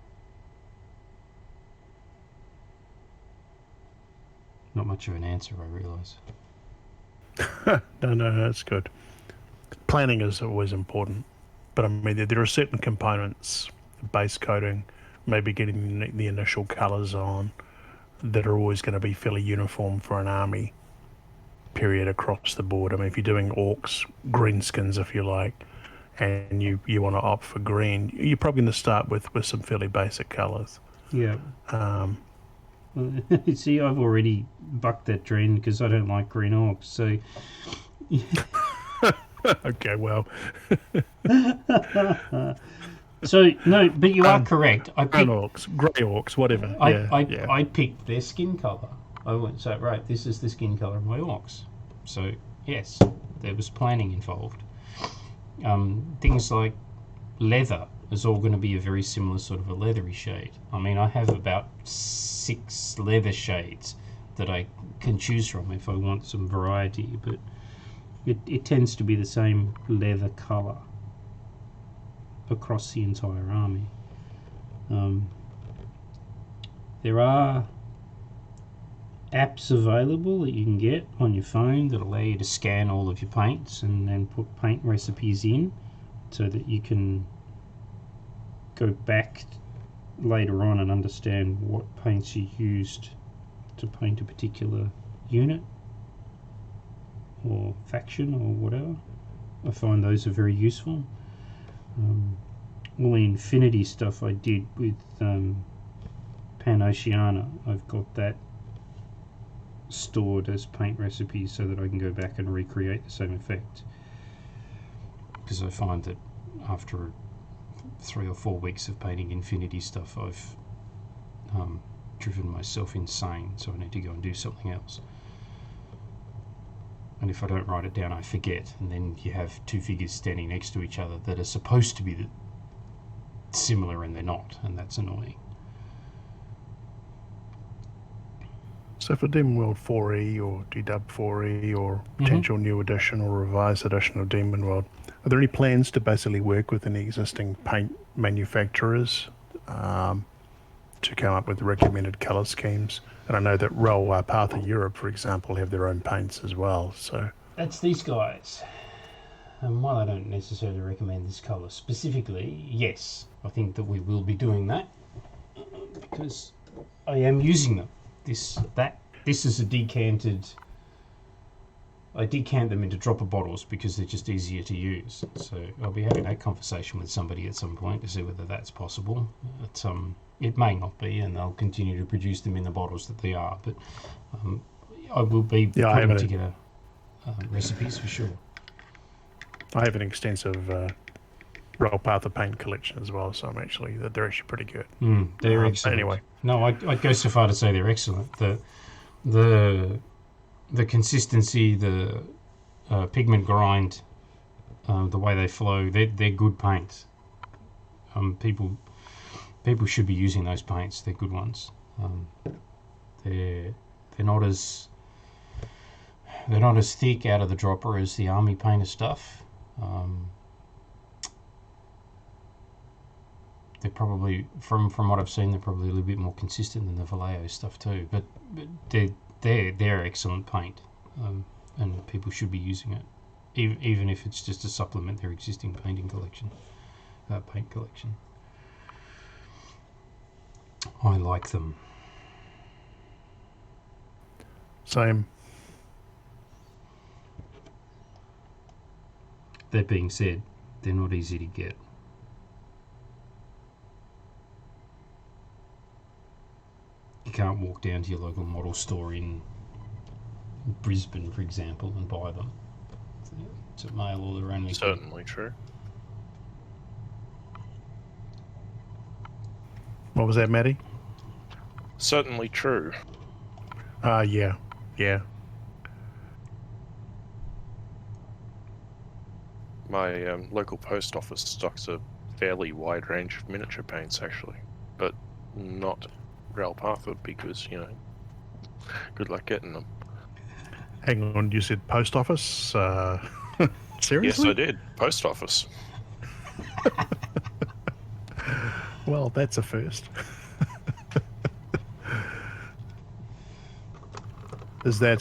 Not much of an answer, I realise.
No, that's good. Planning is always important, but I mean there are certain components, base coating, maybe getting the initial colours on, that are always going to be fairly uniform for an army. Period, across the board. I mean, if you're doing orcs, greenskins, if you like, and you want to opt for green, you're probably going to start with some fairly basic colours.
Yeah. See, I've already bucked that trend because I don't like green orcs. So.
Okay, well.
So no, but you are correct. I picked
orcs, grey orcs, whatever.
I picked their skin colour. I went, so right, this is the skin colour of my orcs. So yes, there was planning involved. Things like leather is all going to be a very similar sort of a leathery shade. I mean, I have about 6 leather shades that I can choose from if I want some variety, but it tends to be the same leather colour across the entire army. There are apps available that you can get on your phone that allow you to scan all of your paints and then put paint recipes in so that you can go back later on and understand what paints you used to paint a particular unit or faction or whatever. I find those are very useful. All the Infinity stuff I did with Pan-Oceania, I've got that stored as paint recipes so that I can go back and recreate the same effect, because I find that after 3 or 4 weeks of painting Infinity stuff, I've driven myself insane, so I need to go and do something else. And if I don't write it down, I forget. And then you have two figures standing next to each other that are supposed to be similar and they're not, and that's annoying.
So for Demonworld 4E or DW 4E or potential new edition or revised edition of Demonworld, are there any plans to basically work with any existing paint manufacturers to come up with recommended colour schemes? And I know that Path of Europe, for example, have their own paints as well. So
That's these guys. And while I don't necessarily recommend this colour specifically, yes, I think that we will be doing that because I am using them. This is a decanted. I decant them into dropper bottles because they're just easier to use. So I'll be having that conversation with somebody at some point to see whether that's possible. It may not be, and they'll continue to produce them in the bottles that they are. But I will be putting together recipes for sure.
I have an extensive Path of paint collection as well, so they're actually pretty good.
They're excellent.
Anyway,
no, I'd go so far to say they're excellent. The consistency, the pigment grind, the way they flow, they're good paints. People should be using those paints. They're good ones. They're not as thick out of the dropper as the army painter stuff. They're probably, from what I've seen, they're probably a little bit more consistent than the Vallejo stuff too. But they're excellent paint, and people should be using it, even if it's just to supplement their existing paint collection. I like them.
Same.
That being said, they're not easy to get. You can't walk down to your local model store in Brisbane, for example, and buy them. It's a mail order only.
Certainly true.
What was that, Matty?
Certainly true.
Yeah.
My local post office stocks a fairly wide range of miniature paints, actually, but not Path because, good luck getting them.
Hang on, you said post office? Seriously?
Yes, I did. Post office.
Well, that's a first. Is that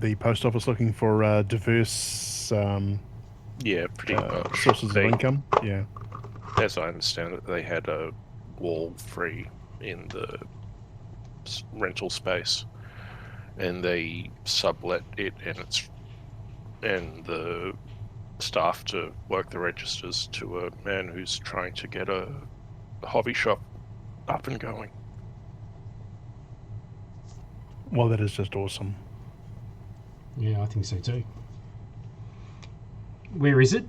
the post office looking for diverse
Yeah, pretty much.
sources of income? Yeah.
As I understand it, they had a wall free in the rental space, and they sublet it and the staff to work the registers to a man who's trying to get a hobby shop up and going.
Well, that is just awesome.
Yeah, I think so too. Where is it?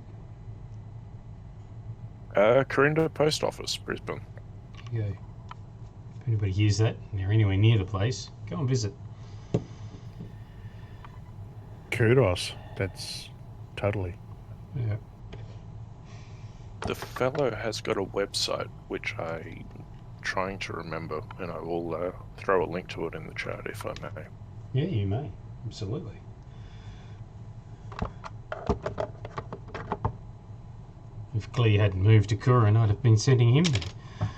Corinda Post Office, Brisbane.
There you go. If anybody hears that and they're anywhere near the place, go and visit.
Kudos. That's totally.
Yeah.
The fellow has got a website, which I'm trying to remember, and I will throw a link to it in the chat if I may.
Yeah, you may. Absolutely. If Clee hadn't moved to Curran, I'd have been sending him there.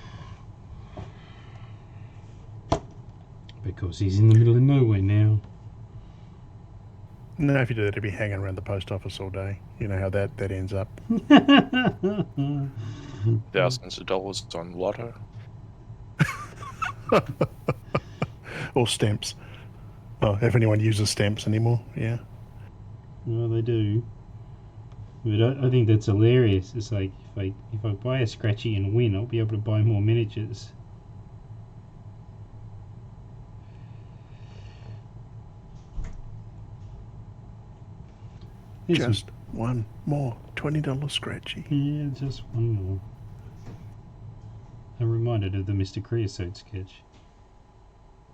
Because he's in the middle of nowhere now.
No, if you do that, he'd be hanging around the post office all day. You know how that ends up.
Thousands of dollars on lotto.
Or stamps. Oh, if anyone uses stamps anymore, yeah.
Well, they do. But I think that's hilarious. It's like, if I buy a Scratchy and win, I'll be able to buy more miniatures.
Just one more $20 Scratchy.
Yeah, just one more. I'm reminded of the Mr. Creosote sketch.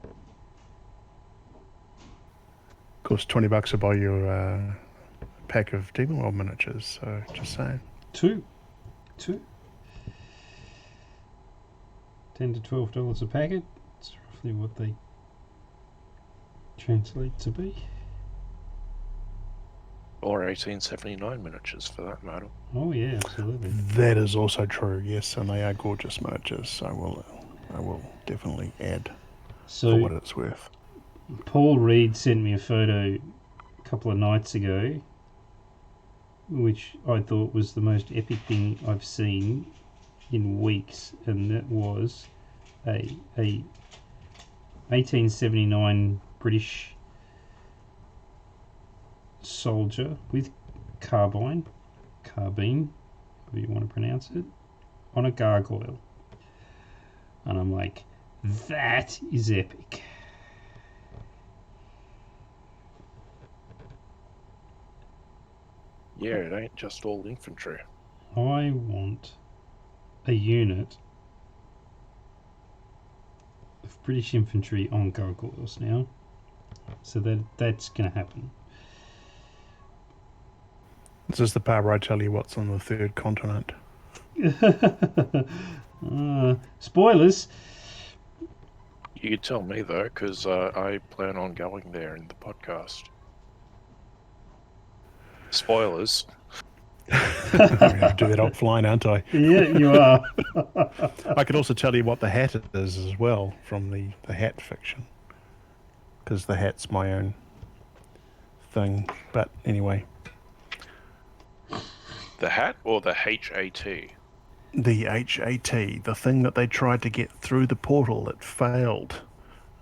Of course, $20 will buy you a pack of Demonworld miniatures. So just saying.
Two. $10 to $12 a packet. It's roughly what they translate to be.
Or 1879 miniatures for that matter.
Oh yeah, absolutely.
That is also true. Yes, and they are gorgeous miniatures. So I will definitely add for what it's worth.
Paul Reed sent me a photo a couple of nights ago, which I thought was the most epic thing I've seen in weeks, and that was a 1879 British soldier with carbine, however you want to pronounce it, on a gargoyle. And I'm like, that is epic.
Yeah, it ain't just all infantry.
I want a unit of British infantry on gargoyles now. So that's going to happen.
This is the part where I tell you what's on the third continent.
Spoilers.
You could tell me though, because I plan on going there in the podcast. Spoilers.
I'm going to have to do that offline, aren't I?
Yeah, you are.
I could also tell you what the hat is as well from the hat fiction, because the hat's my own thing. But anyway,
The hat or the HAT?
the HAT, the thing that they tried to get through the portal that failed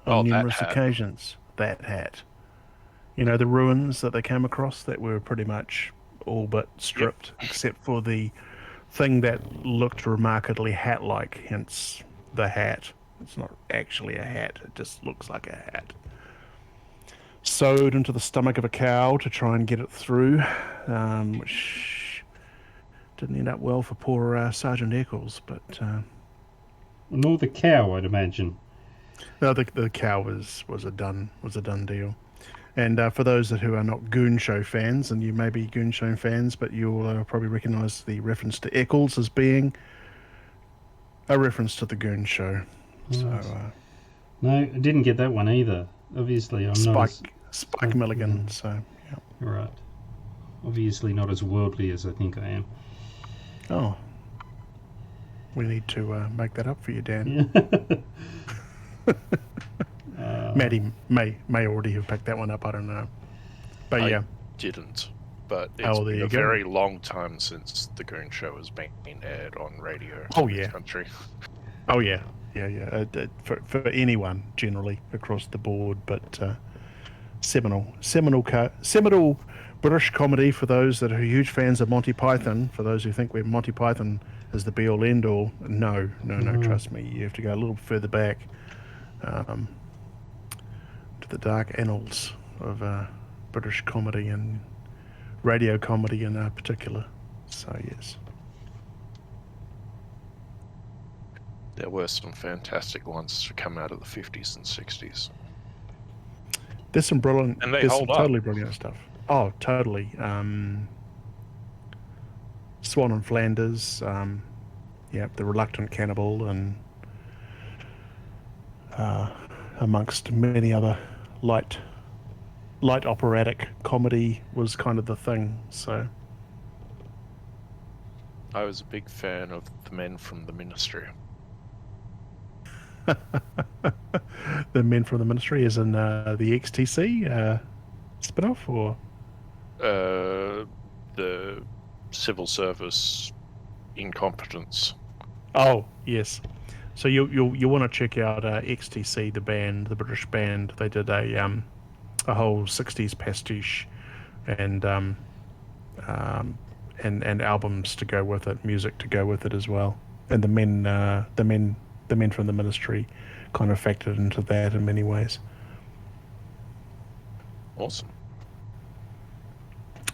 on numerous occasions. That hat. You know, the ruins that they came across that were pretty much all but stripped, except for the thing that looked remarkably hat-like, hence the hat. It's not actually a hat, it just looks like a hat. Sewed into the stomach of a cow to try and get it through, which didn't end up well for poor Sergeant Eccles, but...
Nor the cow, I'd imagine.
No, the cow was a done deal. And for those who are not Goon Show fans, and you may be Goon Show fans, but you'll probably recognise the reference to Eccles as being a reference to the Goon Show.
Right.
So,
no, I didn't get that one either. Obviously, I'm not as...
Spike Milligan. So, yeah.
Right. Obviously not as worldly as I think I am.
Oh. We need to make that up for you, Dan.
Yeah.
Maddie may already have picked that one up. I don't know. But
I didn't. But it's been a very long time since the Goon Show has been aired on radio in this country.
Oh, yeah. Yeah. For anyone, generally, across the board. But seminal British comedy for those that are huge fans of Monty Python. For those who think Monty Python is the be-all, end-all. No, trust me. You have to go a little further back. To the dark annals of British comedy and radio comedy in particular. So, yes.
There were some fantastic ones to come out of the 50s and 60s.
There's some brilliant...
And they hold up.
Totally brilliant stuff. Oh, totally. Swan and Flanders. The Reluctant Cannibal, and amongst many other light operatic comedy was kind of the thing. So
I was a big fan of the men from the Ministry.
The men from the Ministry is in the XTC spin-off, or
the civil service incompetence.
Oh yes. So you want to check out XTC, the band, the British band. They did a whole '60s pastiche, and albums to go with it, music to go with it as well. And the men from the Ministry kind of factored into that in many ways.
Awesome.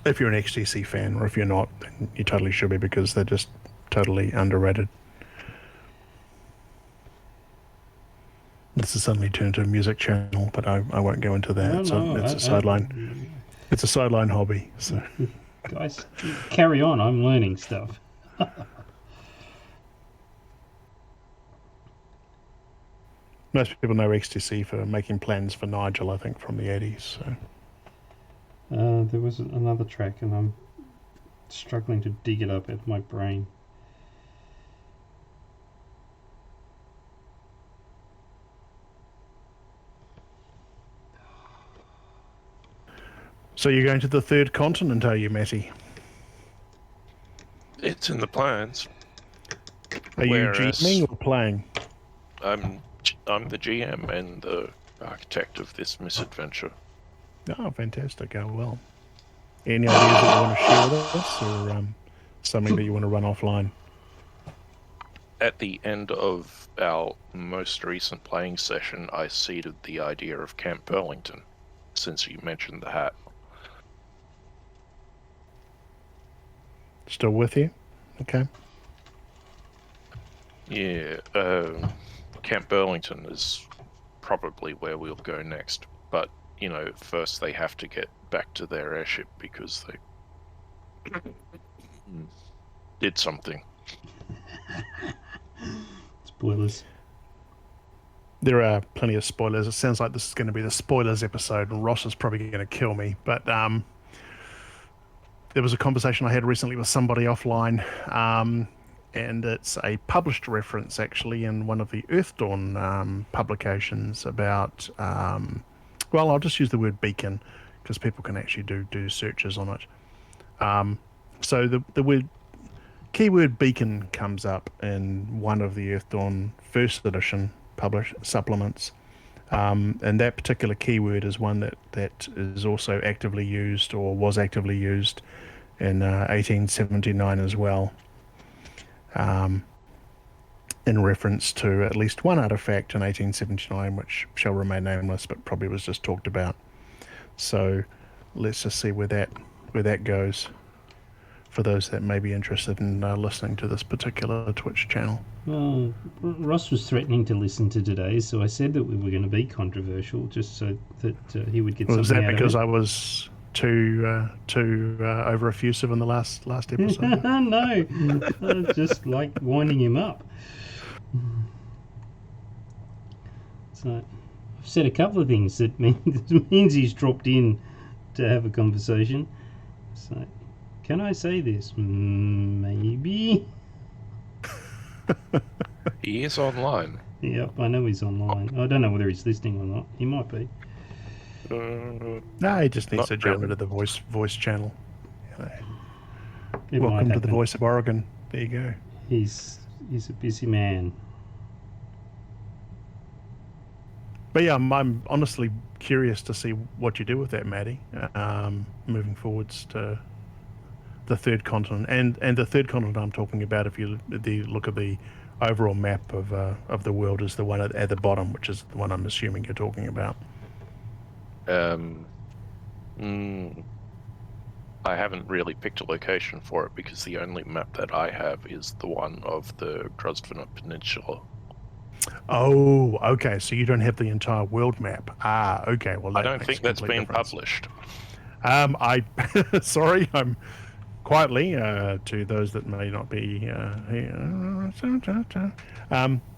If you're an XTC fan, or if you're not, then you totally should be, because they're just totally underrated. This has suddenly turned to a music channel, but I won't go into that. It's a sideline. It's a sideline hobby. So,
guys, carry on. I'm learning stuff.
most people know XTC for making plans for Nigel, I think, from the 80s. So.
There was another track, and I'm struggling to dig it up out of my brain.
So you're going to the third continent, are you, Matty?
It's in the plans.
Are you GMing or playing?
I'm the GM and the architect of this misadventure.
Oh, fantastic. Oh, well. Any ideas that you want to share with us, or something that you want to run offline?
At the end of our most recent playing session, I seeded the idea of Camp Burlington, since you mentioned the hat.
Still with you? Okay.
Yeah, Camp Burlington is probably where we'll go next. But, you know, first they have to get back to their airship because they did something.
Spoilers.
There are plenty of spoilers. It sounds like this is going to be the spoilers episode, and Ross is probably going to kill me. But there was a conversation I had recently with somebody offline, and it's a published reference, actually, in one of the Earthdawn publications about, well, I'll just use the word beacon, because people can actually do searches on it. So the word keyword beacon comes up in one of the Earthdawn first edition published supplements. And that particular keyword is one that is also actively used, or was actively used, in 1879 as well, in reference to at least one artifact in 1879, which shall remain nameless, but probably was just talked about. So let's just see where that goes, for those that may be interested in listening to this particular Twitch channel.
Well, Ross was threatening to listen to today, so I said that we were going to be controversial, just so that he would get something out of it.
Was that because I was too over effusive in the last episode?
No, I just like winding him up. So I've said a couple of things that means he's dropped in to have a conversation. So, can I say this? Maybe.
He is online.
Yep, I know he's online. I don't know whether he's listening or not. He might be.
No, he just needs to jump into the voice channel.
It
Welcome to the Voice of Oregon. There you go.
He's a busy man.
But yeah, I'm honestly curious to see what you do with that, Maddie, moving forwards to the third continent. And the third continent I'm talking about, if you look at the overall map of the world, is the one at the bottom, which is the one I'm assuming you're talking about.
I haven't really picked a location for it, because the only map that I have is the one of the Grosvenor Peninsula.
Oh, okay. So you don't have the entire world map. Ah, okay. Well,
I don't think that's been published.
Sorry, I'm quietly to those that may not be here.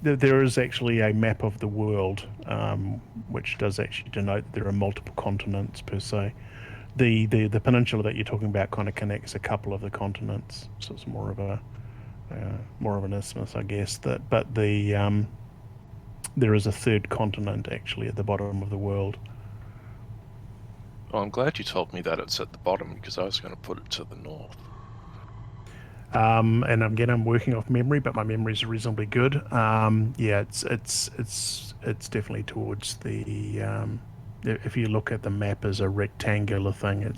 There is actually a map of the world, which does actually denote that there are multiple continents per se. The peninsula that you're talking about kind of connects a couple of the continents, so it's more of an isthmus, I guess. But there is a third continent actually at the bottom of the world.
Well, I'm glad you told me that it's at the bottom, because I was going to put it to the north.
And again, I'm working off memory, but my memory is reasonably good. Yeah, it's definitely towards the. If you look at the map as a rectangular thing,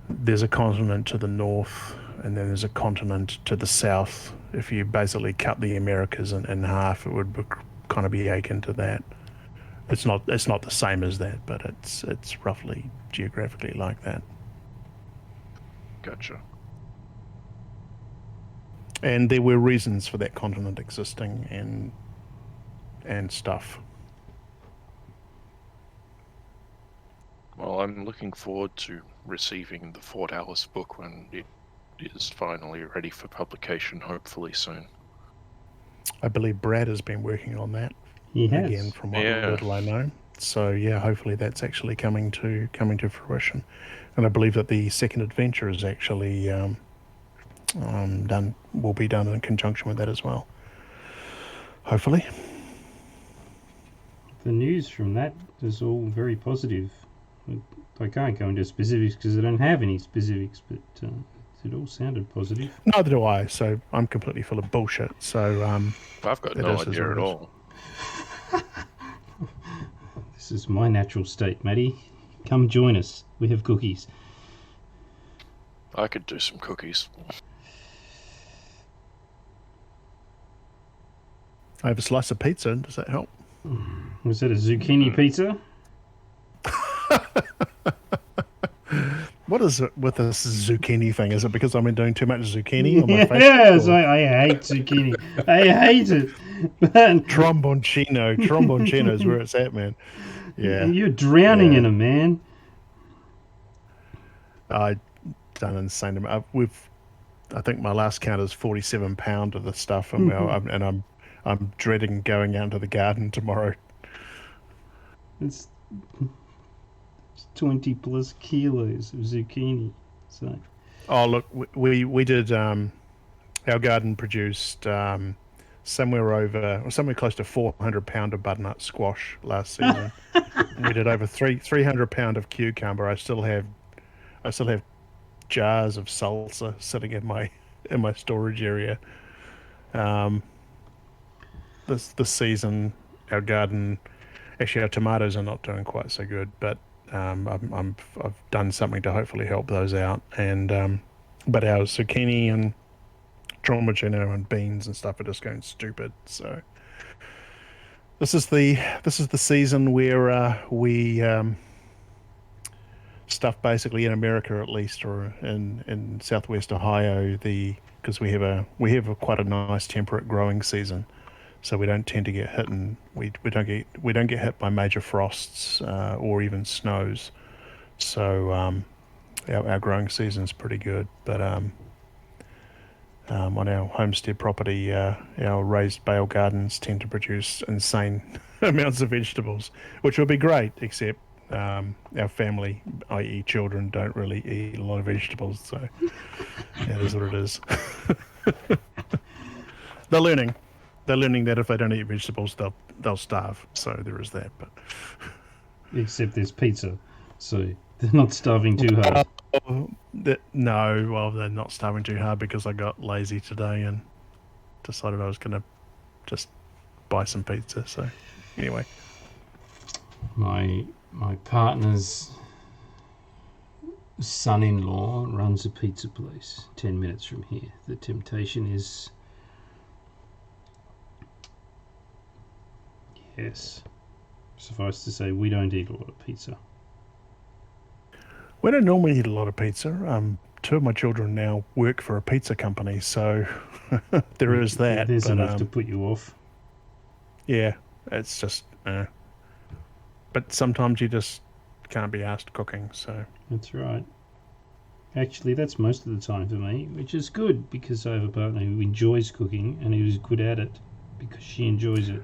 there's a continent to the north, and then there's a continent to the south. If you basically cut the Americas in half, it would kind of be akin to that. It's not the same as that, but it's roughly geographically like that.
Gotcha.
And there were reasons for that continent existing, and and stuff.
Well, I'm looking forward to receiving the Fort Alice book when it is finally ready for publication, hopefully soon.
I believe Brad has been working on that.
He has.
Again, from what
Yeah.
little I know. So yeah, hopefully that's actually coming to fruition. And I believe that the second adventure is actually will be done in conjunction with that as well. Hopefully.
The news from that is all very positive. I can't go into specifics because I don't have any specifics, but it all sounded positive.
Neither do I, so I'm completely full of bullshit. So
I've got
It
no
is as
idea
it
at
is.
all.
This is my natural state, Maddie. Come join us. We have cookies.
I could do some cookies.
I have a slice of pizza. Does that help?
Was that a zucchini pizza?
What is it with this zucchini thing? Is it because I've been doing too much zucchini on my face?
Yes, I hate zucchini. I hate it. Man,
Tromboncino is where it's at, man. Yeah.
you're drowning
Yeah.
in it, man.
I done an insane amount. I think my last count is 47 pound of the stuff, and I'm dreading going out into the garden tomorrow.
It's 20 plus kilos of zucchini. So
Oh look, we did. Our garden produced somewhere close to 400 pound of butternut squash last season. We did over 300 pound of cucumber. I still have jars of salsa sitting in my storage area. This season, our garden, actually our tomatoes are not doing quite so good, but I've done something to hopefully help those out. And but our zucchini and tromboncino and beans and stuff are just going stupid. So this is the season where we stuff basically in America at least, or in Southwest Ohio, because we have quite a nice temperate growing season, so we don't tend to get hit, and we don't get hit by major frosts or even snows. So our growing season's pretty good, but on our homestead property, our raised bale gardens tend to produce insane amounts of vegetables, which will be great, except our family, i.e. children, don't really eat a lot of vegetables, so that is what it is. They're learning that if they don't eat vegetables, they'll starve, so there is that. But
except there's pizza, so they're not starving too hard.
No, well, they're not starving too hard because I got lazy today and decided I was going to just buy some pizza. So anyway,
My partner's son-in-law runs a pizza place 10 minutes from here. The temptation is, yes, suffice to say, we don't eat a lot of pizza.
we don't normally eat a lot of pizza. Two of my children now work for a pizza company, so there is that.
There's
but,
enough to put you off.
Yeah, it's just. But sometimes you just can't be asked cooking, so.
That's right. Actually, that's most of the time for me, which is good because I have a partner who enjoys cooking and who's good at it because she enjoys it.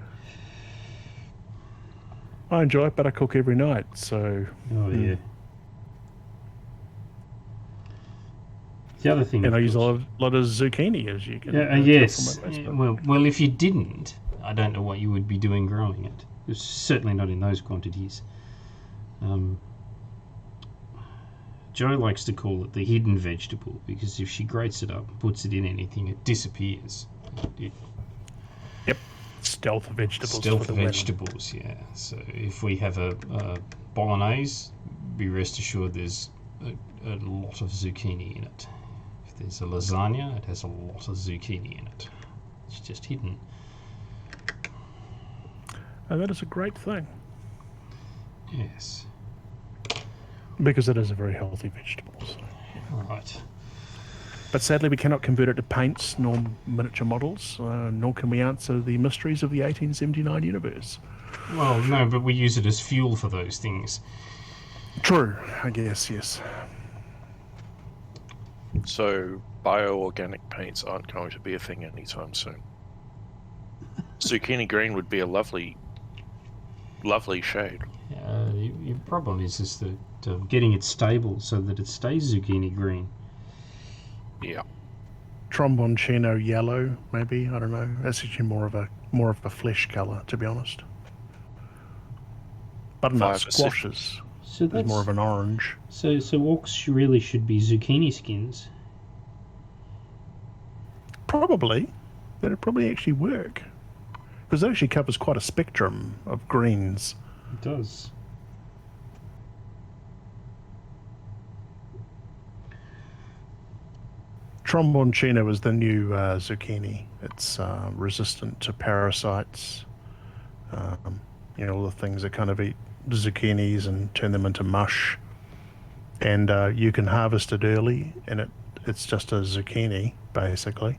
I enjoy it, but I cook every night, so.
Oh, yeah. The other thing,
And
of
I use a
course-
lot of zucchini, as you can.
Yeah,
tell
yes.
from my
Yeah,
Facebook.
well, if you didn't, I don't know what you would be doing growing it. It's certainly not in those quantities. Jo likes to call it the hidden vegetable because if she grates it up and puts it in anything, it disappears.
Stealth vegetables.
Stealth
for the women.
vegetables, yeah. So if we have a bolognese, be rest assured there's a lot of zucchini in it. If there's a lasagna, it has a lot of zucchini in it. It's just hidden.
Oh, that is a great thing
Yes.
because it is a very healthy vegetable. So.
All right.
But sadly, we cannot convert it to paints nor miniature models, nor can we answer the mysteries of the 1879 universe.
Well, no, but we use it as fuel for those things.
True, I guess, yes.
So bioorganic paints aren't going to be a thing anytime soon. Zucchini green would be a lovely shade.
Your problem is just that getting it stable so that it stays zucchini green.
Yeah.
Tromboncino yellow, maybe, I don't know. That's actually more of a flesh colour, to be honest. Butternut squashes
So
is more of an orange.
So orcs really should be zucchini skins.
Probably. That'd probably actually work. Because it actually covers quite a spectrum of greens.
It does.
Tromboncino is the new zucchini. It's resistant to parasites. All the things that kind of eat zucchinis and turn them into mush. And you can harvest it early, and it's just a zucchini, basically.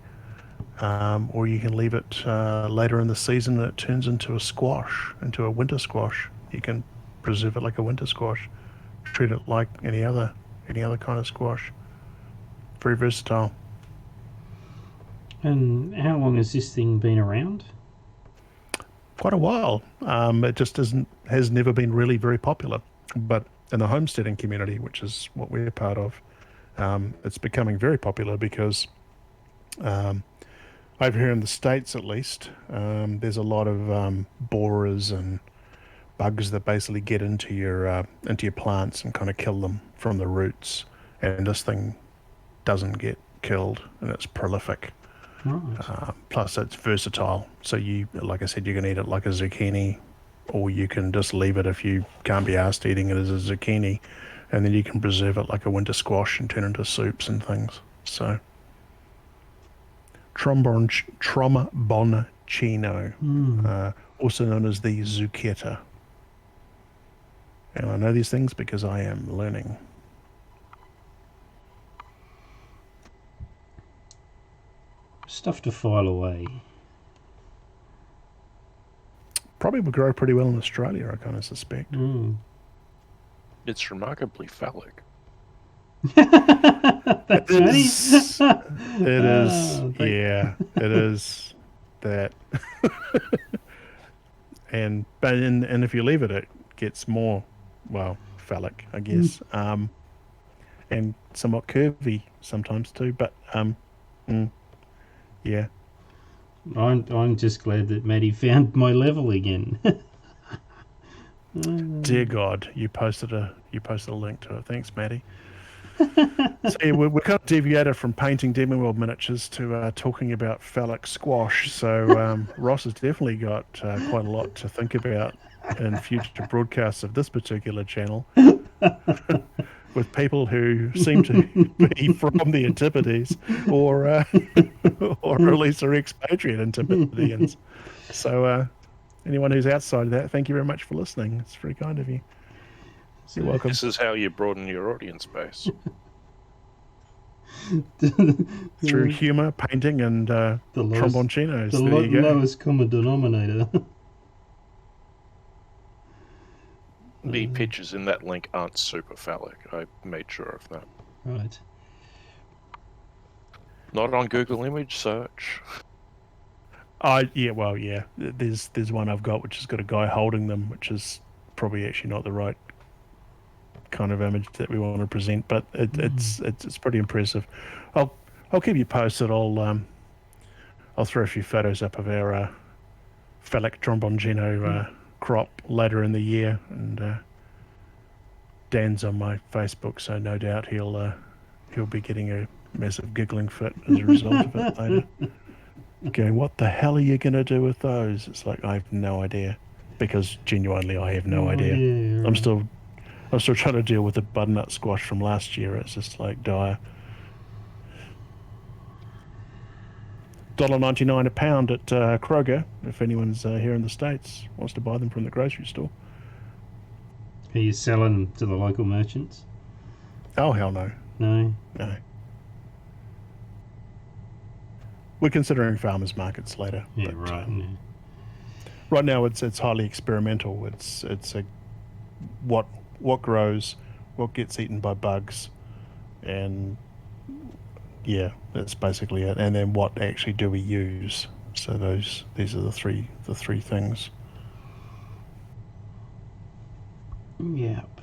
Or you can leave it later in the season and it turns into a squash, into a winter squash. You can preserve it like a winter squash. Treat it like any other kind of squash. Very versatile.
And how long has this thing been around?
Quite a while. It just has never been really very popular. But in the homesteading community, which is what we're part of, it's becoming very popular because over here in the States, at least, there's a lot of borers and bugs that basically get into your plants and kind of kill them from the roots. And this thing doesn't get killed, and it's prolific.
Right.
Plus, it's versatile. So like I said, you can eat it like a zucchini, or you can just leave it if you can't be asked eating it as a zucchini, and then you can preserve it like a winter squash and turn it into soups and things. So. Tromboncino, also known as the zucchetta. And I know these things because I am learning.
Stuff to file away.
Probably would grow pretty well in Australia, I kind of suspect.
It's remarkably phallic.
It is. Yeah, it is that. and if you leave it, it gets more, phallic, I guess, and somewhat curvy sometimes too. But yeah.
I'm just glad that Maddie found my level again.
Dear God, you posted a link to it. Thanks, Maddie. So yeah, we kind of deviated from painting Demonworld miniatures to talking about phallic squash. So Ross has definitely got quite a lot to think about in future broadcasts of this particular channel with people who seem to be from the Antipodes or at least are expatriate Antipodeans. So anyone who's outside of that, thank you very much for listening. It's very kind of you. You're welcome.
This is how you broaden your audience base.
Through humour, painting, and tromboncinos.
The
there you go.
lowest common denominator.
The pictures in that link aren't super phallic. I made sure of that.
Right.
Not on Google image search.
Yeah. There's one I've got which has got a guy holding them, which is probably actually not the right kind of image that we want to present, but it's pretty impressive. I'll keep you posted. I'll throw a few photos up of our phallic tromboncino crop later in the year, and Dan's on my Facebook, so no doubt he'll be getting a massive giggling fit as a result of it later. Going, what the hell are you going to do with those? It's like, I have no idea, because genuinely I have no idea.
Yeah, right.
I'm still trying to deal with the butternut squash from last year. It's just like dire. $1.99 a pound at Kroger, if anyone's here in the States wants to buy them from the grocery store.
Are you selling them to the local merchants?
Oh, hell no.
No.
No. We're considering farmers markets later.
Yeah,
but,
right. Yeah.
Right now, it's highly experimental. It's a what grows, what gets eaten by bugs, and yeah, that's basically it. And then what actually do we use? So these are the three things.
Yep.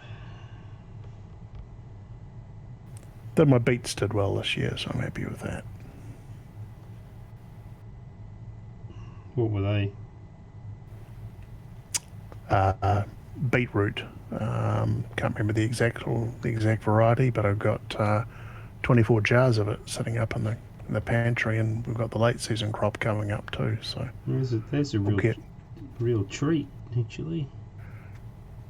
Though my beets did well this year, so I'm happy with that.
What were they?
Beetroot. Can't remember the exact variety, but I've got 24 jars of it sitting up in the pantry, and we've got the late season crop coming up too. So
There's a real treat, actually.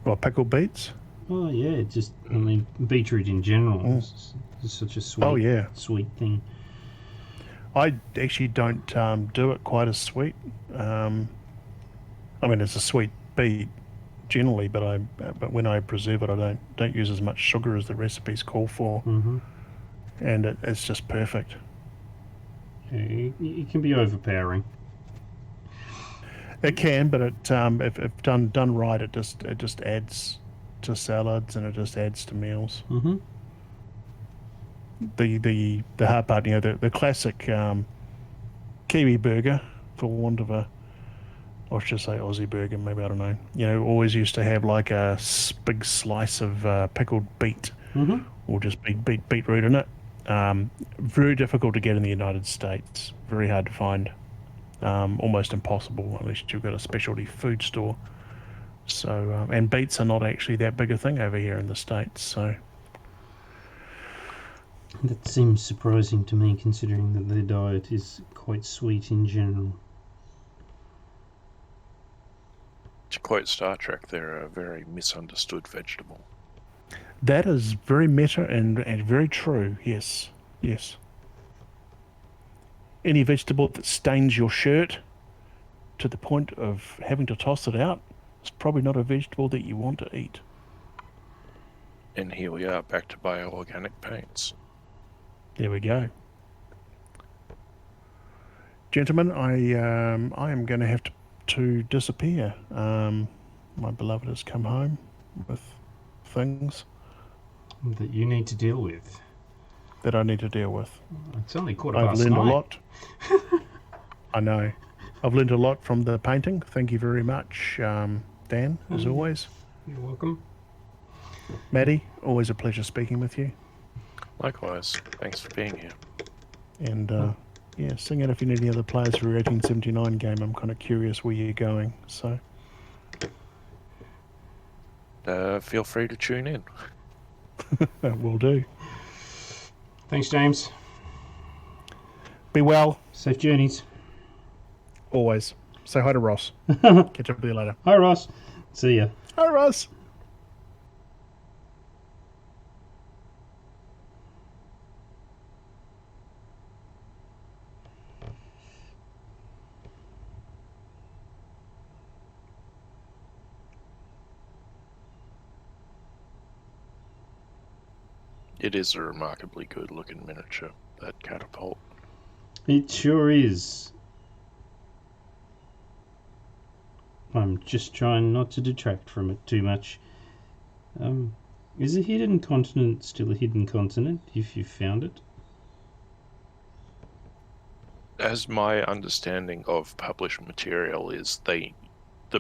Well, pickled beets.
Oh yeah, I mean beetroot in general is such a sweet, sweet thing.
I actually don't do it quite as sweet. I mean, it's a sweet beet generally, but when I preserve it, I don't use as much sugar as the recipes call for, and it's just perfect.
Yeah, it can be overpowering.
It can, but if done right, it just adds to salads and it just adds to meals. The hard part, the classic Kiwi burger, for want of or should I say Aussie burger, maybe, I don't know. Always used to have like a big slice of pickled beet, or just beetroot in it. Very difficult to get in the United States. Very hard to find. Almost impossible unless you've got a specialty food store. So and beets are not actually that big a thing over here in the States. So
that seems surprising to me, considering that their diet is quite sweet in general.
To quote Star Trek, they're a very misunderstood vegetable.
That is very meta and very true. Yes. Any vegetable that stains your shirt to the point of having to toss it out is probably not a vegetable that you want to eat.
And here we are, back to bioorganic paints.
There we go. Gentlemen, I am going to have to disappear. My beloved has come home with things
that you need to deal with.
That I need to deal with.
It's only $9:15.
I've learned a lot. I know. I've learned a lot from the painting. Thank you very much, Dan, as always.
You're welcome.
Maddie, always a pleasure speaking with you.
Likewise. Thanks for being here.
And sing out if you need any other players for your 1879 game. I'm kind of curious where you're going. So
feel free to tune in.
Will do.
Thanks, James.
Be well.
Safe journeys.
Always. Say hi to Ross. Catch up with you later.
Hi, Ross. See ya.
Hi, Ross.
It is a remarkably good looking miniature, that Catapult.
It sure is. I'm just trying not to detract from it too much. Is a hidden continent still a hidden continent if you found it?
As my understanding of published material is, the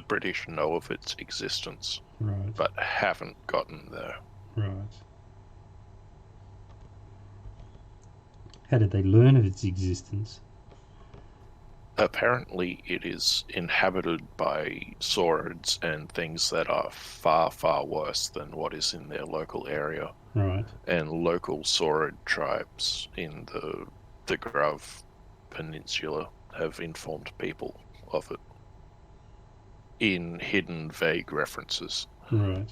British know of its existence,
right,
but haven't gotten there.
Right. How did they learn of its existence?
Apparently it is inhabited by saurids and things that are far, far worse than what is in their local area.
Right.
And local saurid tribes in the Grove Peninsula have informed people of it in hidden, vague references.
Right.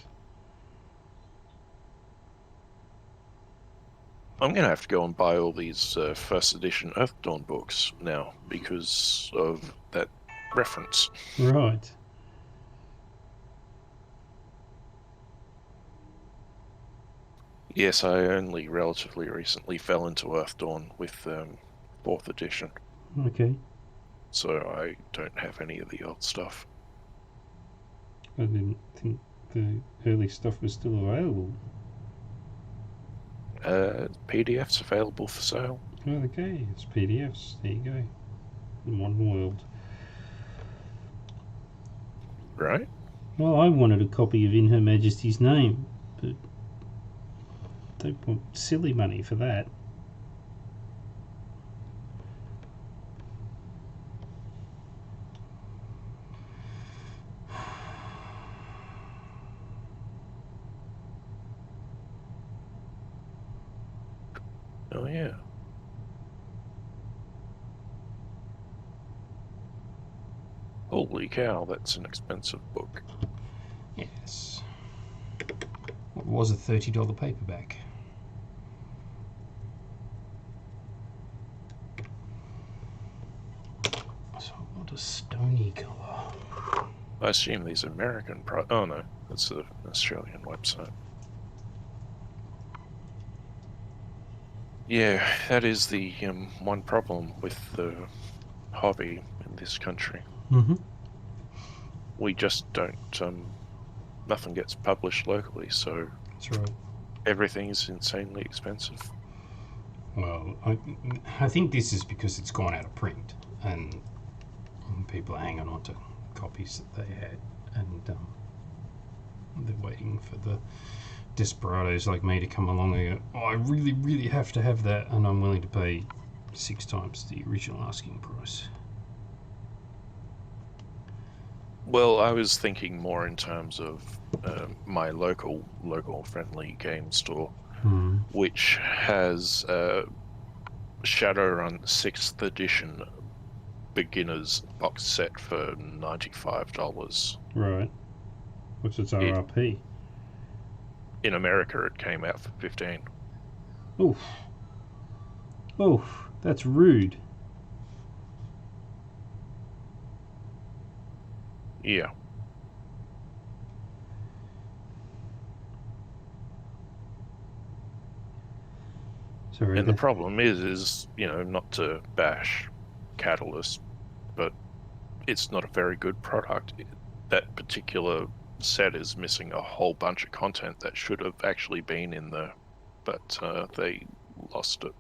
I'm going to have to go and buy all these first edition Earth Dawn books now because of that reference.
Right.
Yes, I only relatively recently fell into Earth Dawn with 4th edition.
Okay.
So I don't have any of the old stuff.
I didn't think the early stuff was still available.
PDFs available for sale.
Oh, okay, it's PDFs. There you go. The modern world.
Right?
Well, I wanted a copy of In Her Majesty's Name, but they want silly money for that.
Oh yeah. Holy cow, that's an expensive book.
Yes. What was a $30 paperback? So what a stony colour.
I assume these American oh no, that's an Australian website. Yeah, that is the one problem with the hobby in this country.
Mm-hmm.
We just don't, nothing gets published locally, so
That's right.
everything is insanely expensive.
Well, I think this is because it's gone out of print and people are hanging on to copies that they had, and they're waiting for the desperados like me to come along and go, oh, I really, really have to have that, and I'm willing to pay 6 times the original asking price.
Well, I was thinking more in terms of my local friendly game store, which has Shadowrun 6th edition beginner's box set for $95.
Right. What's its RRP?
In America, it came out for $15.
Oof. Oof. That's rude.
Yeah.
Sorry.
And the problem is, you know, not to bash Catalyst, but it's not a very good product. That particular set is missing a whole bunch of content that should have actually been in there, but they lost it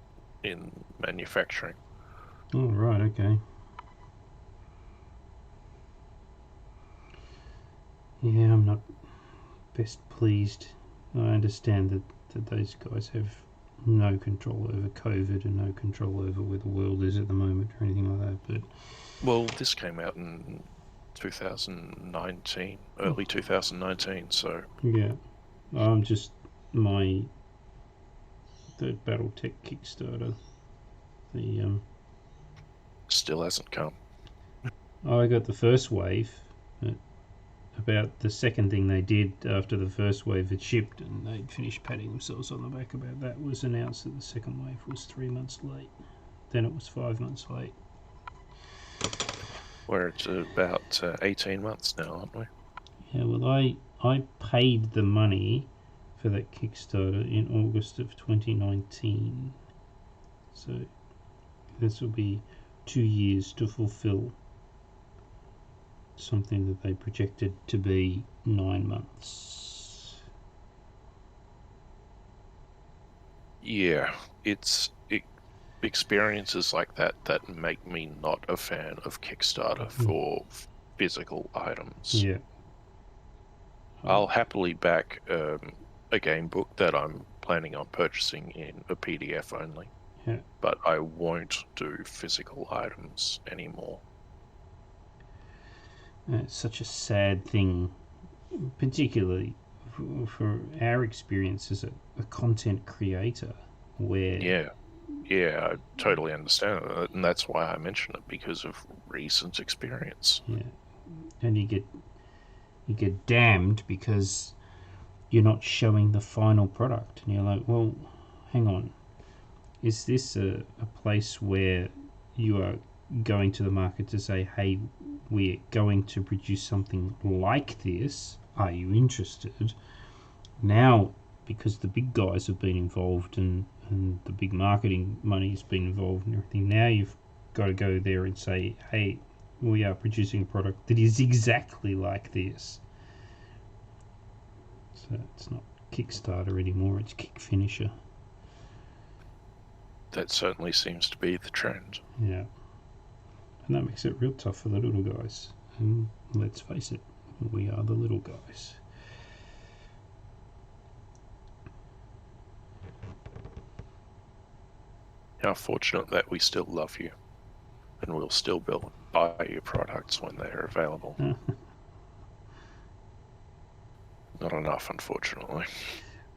in manufacturing.
Oh, right, okay. Yeah, I'm not best pleased. I understand that those guys have no control over COVID and no control over where the world is at the moment or anything like that, but...
Well, this came out in 2019, early 2019, so...
Yeah. I'm just... the Battletech Kickstarter,
Still hasn't come.
I got the first wave. About the second thing they did after the first wave had shipped and they'd finished patting themselves on the back about that was announced that the second wave was 3 months late. Then it was 5 months late.
We're at about 18 months now, aren't we?
Yeah, well, I paid the money for that Kickstarter in August of 2019. So this will be 2 years to fulfill something that they projected to be 9 months.
Yeah, it's experiences like that make me not a fan of Kickstarter for physical items.
Yeah.
I'll happily back a game book that I'm planning on purchasing in a PDF only.
Yeah.
But I won't do physical items anymore.
It's such a sad thing, particularly for our experience as a content creator, where...
Yeah, I totally understand that, and that's why I mention it, because of recent experience.
Yeah, and you get damned because you're not showing the final product, and you're like, well, hang on, is this a place where you are going to the market to say, hey, we're going to produce something like this, are you interested? Now, because the big guys have been involved and the big marketing money's been involved and everything, now you've got to go there and say, hey, we are producing a product that is exactly like this. So it's not Kickstarter anymore, it's Kick Finisher.
That certainly seems to be the trend.
Yeah. And that makes it real tough for the little guys. And let's face it, we are the little guys.
How fortunate that we still love you, and we'll still buy your products when they're available. Not enough, unfortunately.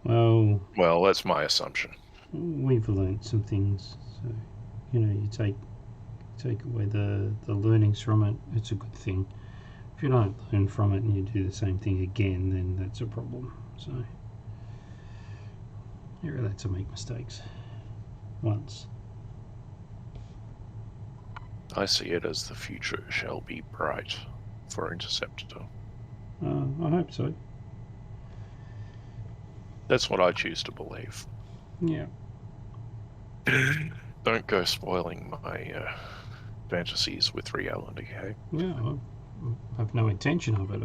Well,
that's my assumption.
We've learned some things. So, you take away the learnings from it, it's a good thing. If you don't learn from it and you do the same thing again, then that's a problem. So, you're allowed to make mistakes once.
I see it as the future shall be bright for Interceptor.
I hope so.
That's what I choose to believe.
Yeah.
Don't go spoiling my fantasies with reality, hey?
Yeah, I have no intention of it.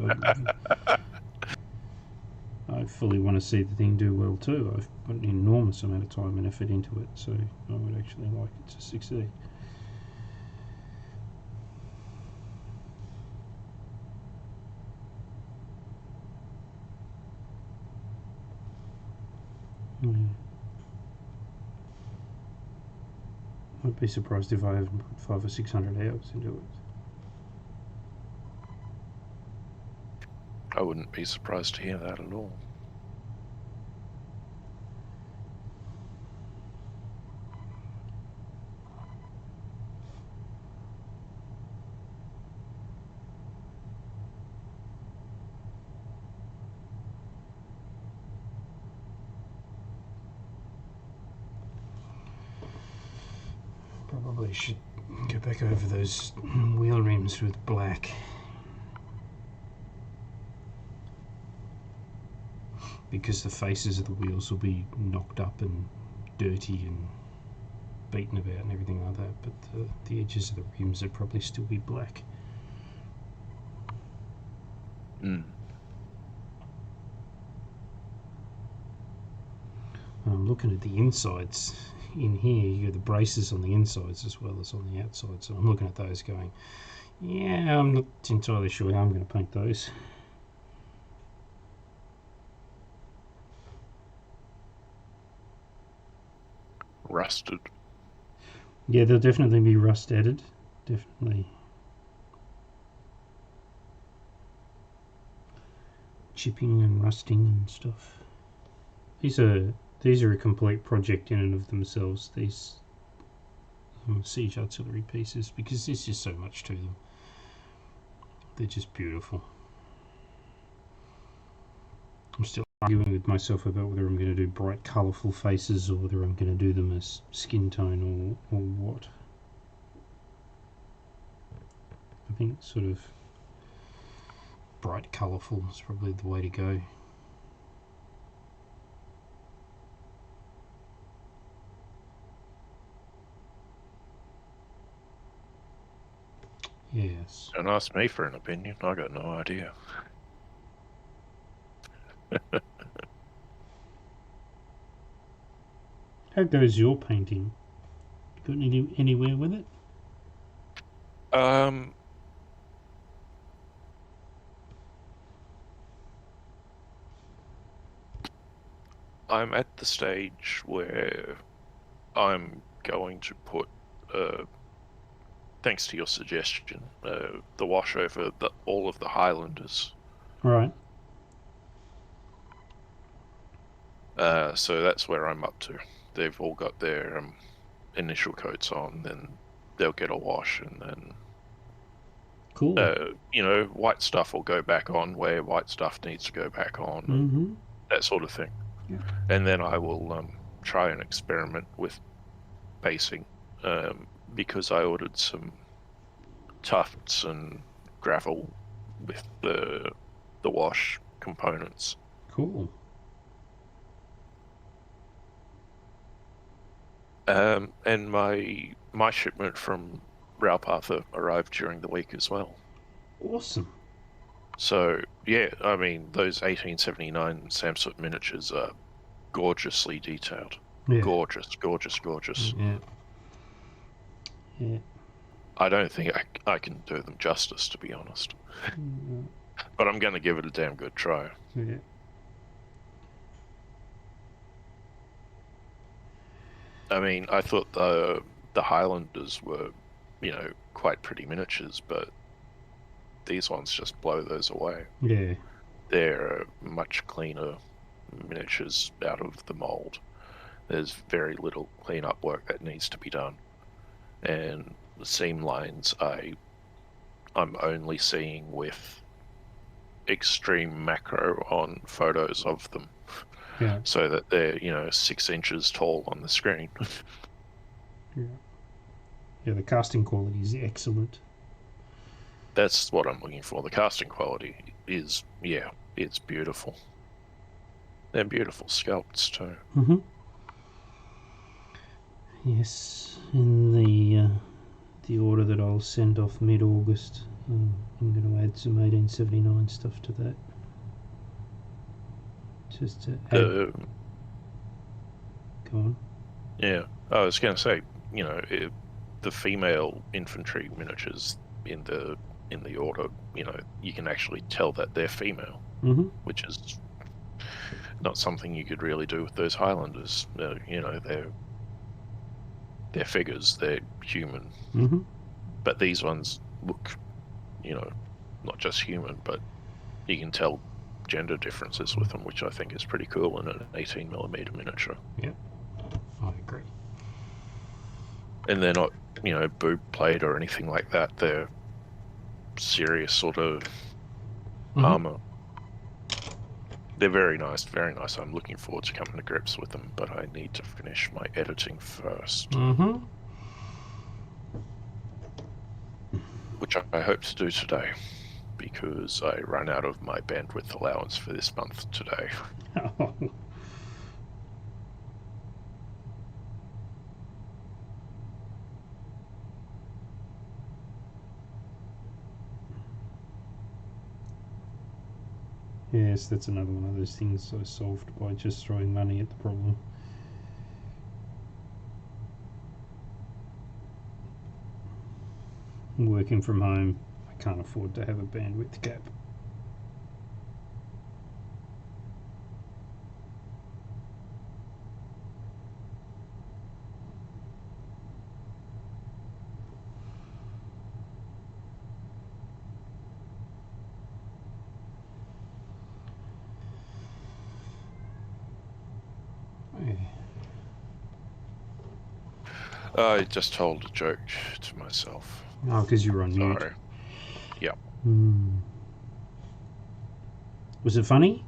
I fully want to see the thing do well too. I've put an enormous amount of time and effort into it, so I would actually like it to succeed. Yeah. I'd be surprised if I haven't put 500 or 600 hours into it.
I wouldn't be surprised to hear that at all.
Probably should go back over those wheel rims with black. Because the faces of the wheels will be knocked up and dirty and beaten about and everything like that, but the edges of the rims would probably still be black. I'm looking at the insides. In here, you got the braces on the insides as well as on the outside, so I'm looking at those going, yeah, I'm not entirely sure how I'm going to paint those.
Rusted.
Yeah, they'll definitely be rust added. Definitely. Chipping and rusting and stuff. These are a complete project in and of themselves, these siege artillery pieces, because there's just so much to them. They're just beautiful. I'm still arguing with myself about whether I'm going to do bright colourful faces or whether I'm going to do them as skin tone or what. I think sort of bright colourful is probably the way to go. Yes.
Don't ask me for an opinion. I got no idea.
How goes your painting? Got anywhere with it?
I'm at the stage where I'm going to put, thanks to your suggestion, the wash over all of the Highlanders.
Right.
So that's where I'm up to. They've all got their initial coats on, then they'll get a wash, and then
Cool.
white stuff will go back on where white stuff needs to go back on, that sort of thing.
Yeah.
And then I will try and experiment with basing, because I ordered some tufts and gravel with the wash components.
Cool.
And my shipment from Ralph Arthur arrived during the week as well.
Awesome.
So, yeah, I mean, those 1879 Samsung miniatures are gorgeously detailed.
Yeah.
Gorgeous, gorgeous, gorgeous.
Yeah. Yeah.
I don't think I can do them justice, to be honest. But I'm going to give it a damn good try.
Yeah.
I mean, I thought the Highlanders were, quite pretty miniatures, but these ones just blow those away.
Yeah.
They're much cleaner miniatures out of the mold. There's very little cleanup work that needs to be done. And the seam lines I'm only seeing with extreme macro on photos of them.
Yeah.
So that they're, 6 inches tall on the screen.
Yeah. Yeah, the casting quality is excellent.
That's what I'm looking for. The casting quality is, it's beautiful. They're beautiful sculpts too.
Mm-hmm. Yes, in the order that I'll send off mid-August, I'm going to add some 1879 stuff to that. Just to add... Go on.
Yeah, I was going to say, the female infantry miniatures in the order, you can actually tell that they're female, which is not something you could really do with those Highlanders. They're figures, they're human. But these ones look, not just human, but you can tell gender differences with them, which I think is pretty cool in an 18mm miniature.
Yep, I agree.
And they're not, boob plate or anything like that. They're serious sort of armor. They're very nice, very nice. I'm looking forward to coming to grips with them, but I need to finish my editing first. Which I hope to do today, because I ran out of my bandwidth allowance for this month today.
Yes, that's another one of those things I solved by just throwing money at the problem. Working from home, I can't afford to have a bandwidth cap.
I just told a joke to myself.
Oh, because you were on mute.
Sorry. Yeah.
Was it funny?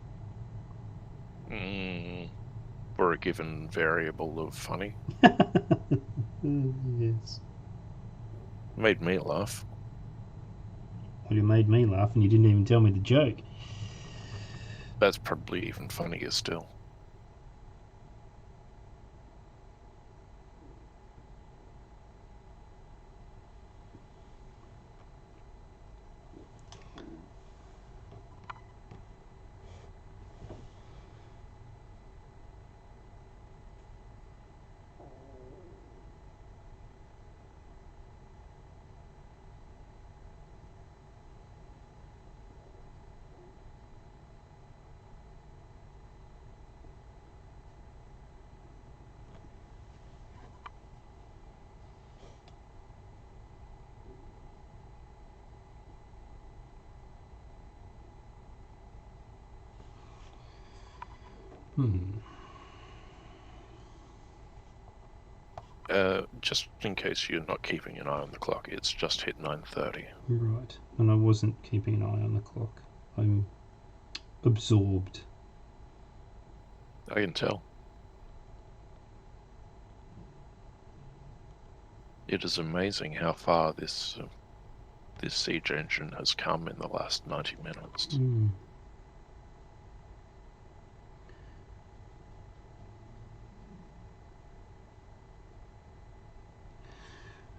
For a given variable of funny.
Yes.
Made me laugh.
Well, you made me laugh and you didn't even tell me the joke.
That's probably even funnier still. Just in case you're not keeping an eye on the clock, it's just hit 9:30.
Right. And I wasn't keeping an eye on the clock. I'm absorbed.
I can tell. It is amazing how far this siege engine has come in the last 90 minutes.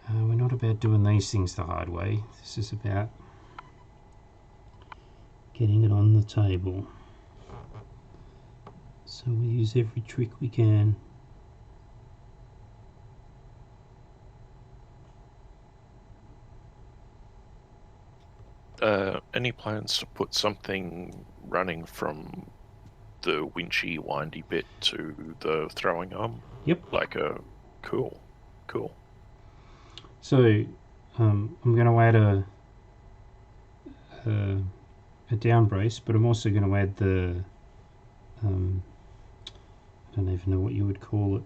We're not about doing these things the hard way. This is about getting it on the table. So we use every trick we can.
Any plans to put something running from the winchy, windy bit to the throwing arm?
Yep.
Like a cool.
So I'm going to add a down brace, but I'm also going to add the I don't even know what you would call it,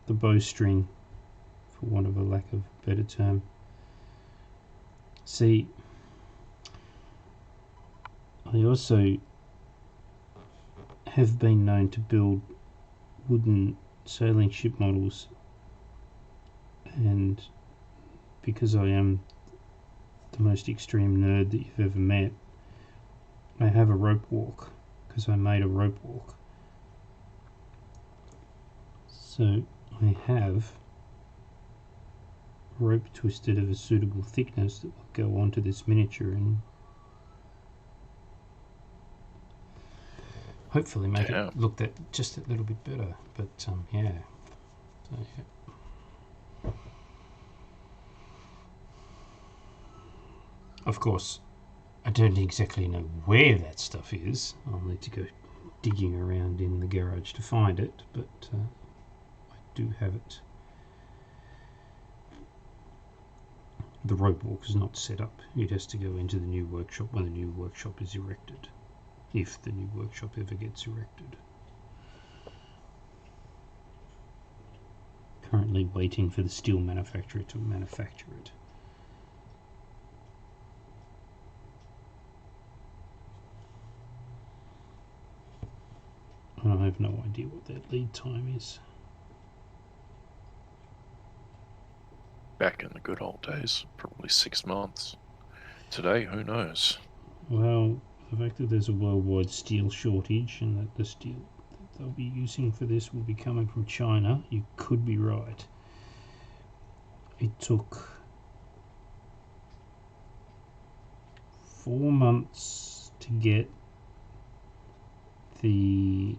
the bowstring, for want of a lack of a better term. See, I also have been known to build wooden sailing ship models, and because I am the most extreme nerd that you've ever met, I have a rope walk, because I made a rope walk. So I have rope twisted of a suitable thickness that will go onto this miniature and hopefully make it look that just a little bit better. But yeah. So, yeah. Of course, I don't exactly know where that stuff is. I'll need to go digging around in the garage to find it, but I do have it. The rope walk is not set up. It has to go into the new workshop when the new workshop is erected, if the new workshop ever gets erected. Currently waiting for the steel manufacturer to manufacture it. And I have no idea what that lead time is.
Back in the good old days, probably 6 months. Today, who knows?
Well, the fact that there's a worldwide steel shortage and that the steel that they'll be using for this will be coming from China, you could be right. It took 4 months to get the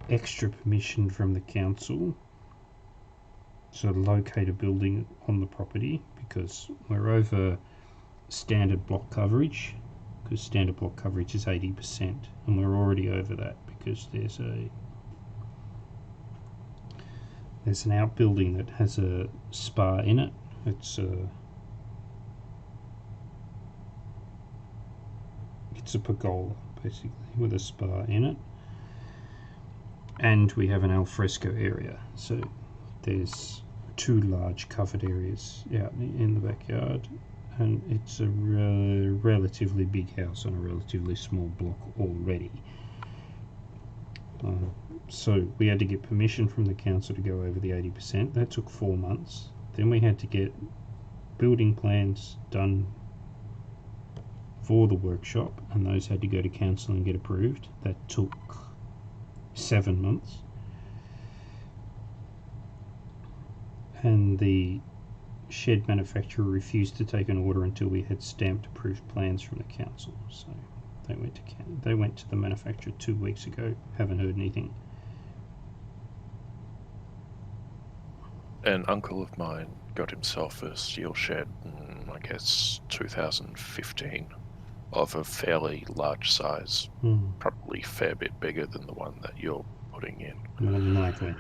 extra permission from the council to locate a building on the property, because we're over standard block coverage, because standard block coverage is 80%, and we're already over that because there's an outbuilding that has a spa in it. It's a pergola basically with a spa in it, and we have an alfresco area. So there's 2 large covered areas out in the backyard, and it's a relatively big house on a relatively small block already. So we had to get permission from the council to go over the 80%. That took 4 months. Then we had to get building plans done for the workshop, and those had to go to council and get approved. That took 7 months. And the shed manufacturer refused to take an order until we had stamped approved plans from the council. So they went to the manufacturer 2 weeks ago. Haven't heard anything.
An uncle of mine got himself a steel shed in, I guess, 2015, of a fairly large size, probably a fair bit bigger than the one that you're putting in.
More than likely.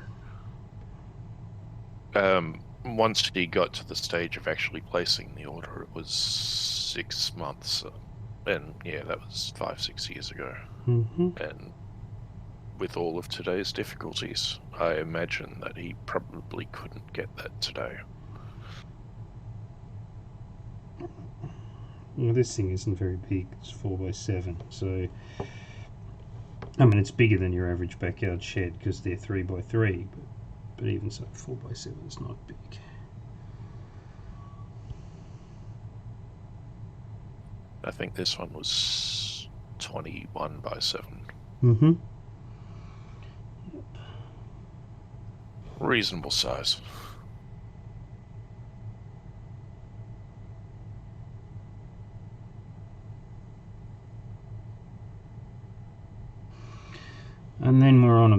Once he got to the stage of actually placing the order, it was 6 months, and yeah, that was 5-6 years ago. And with all of today's difficulties, I imagine that he probably couldn't get that today.
Well, this thing isn't very big. It's 4x7, so I mean it's bigger than your average backyard shed because they're 3x3, but even so, 4x7 is not big.
I think this one was 21x7.
Yep.
Reasonable size.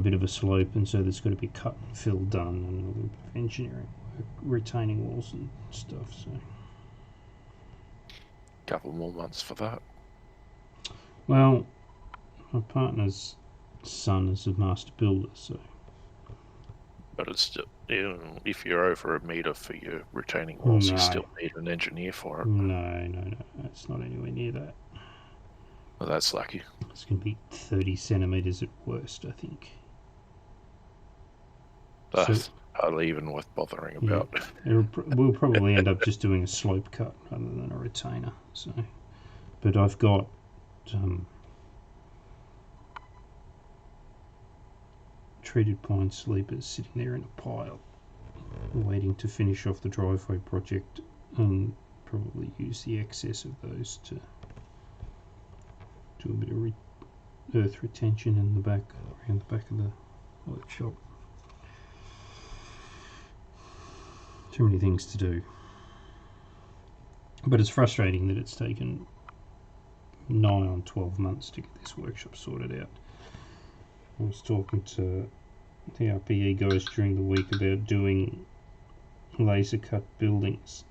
bit of a slope, and so there's got to be cut and fill done, and a little bit of engineering work, retaining walls and stuff. So,
Couple more months for that.
well, my partner's son is a master builder, so.
But it's still, if you're over a metre for your retaining walls, you
No.
still need an engineer for it.
No, it's not anywhere near that.
Well, that's lucky.
It's going to be 30 centimetres at worst, I think.
That's hardly even worth bothering about.
We'll probably end up just doing a slope cut rather than a retainer. So, but I've got treated pine sleepers sitting there in a pile, waiting to finish off the driveway project, and probably use the excess of those to do a bit of earth retention in the back, around the back of the workshop. Too many things to do. But it's frustrating that it's taken nigh on 12 months to get this workshop sorted out. I was talking to the RPE guys during the week about doing laser cut buildings.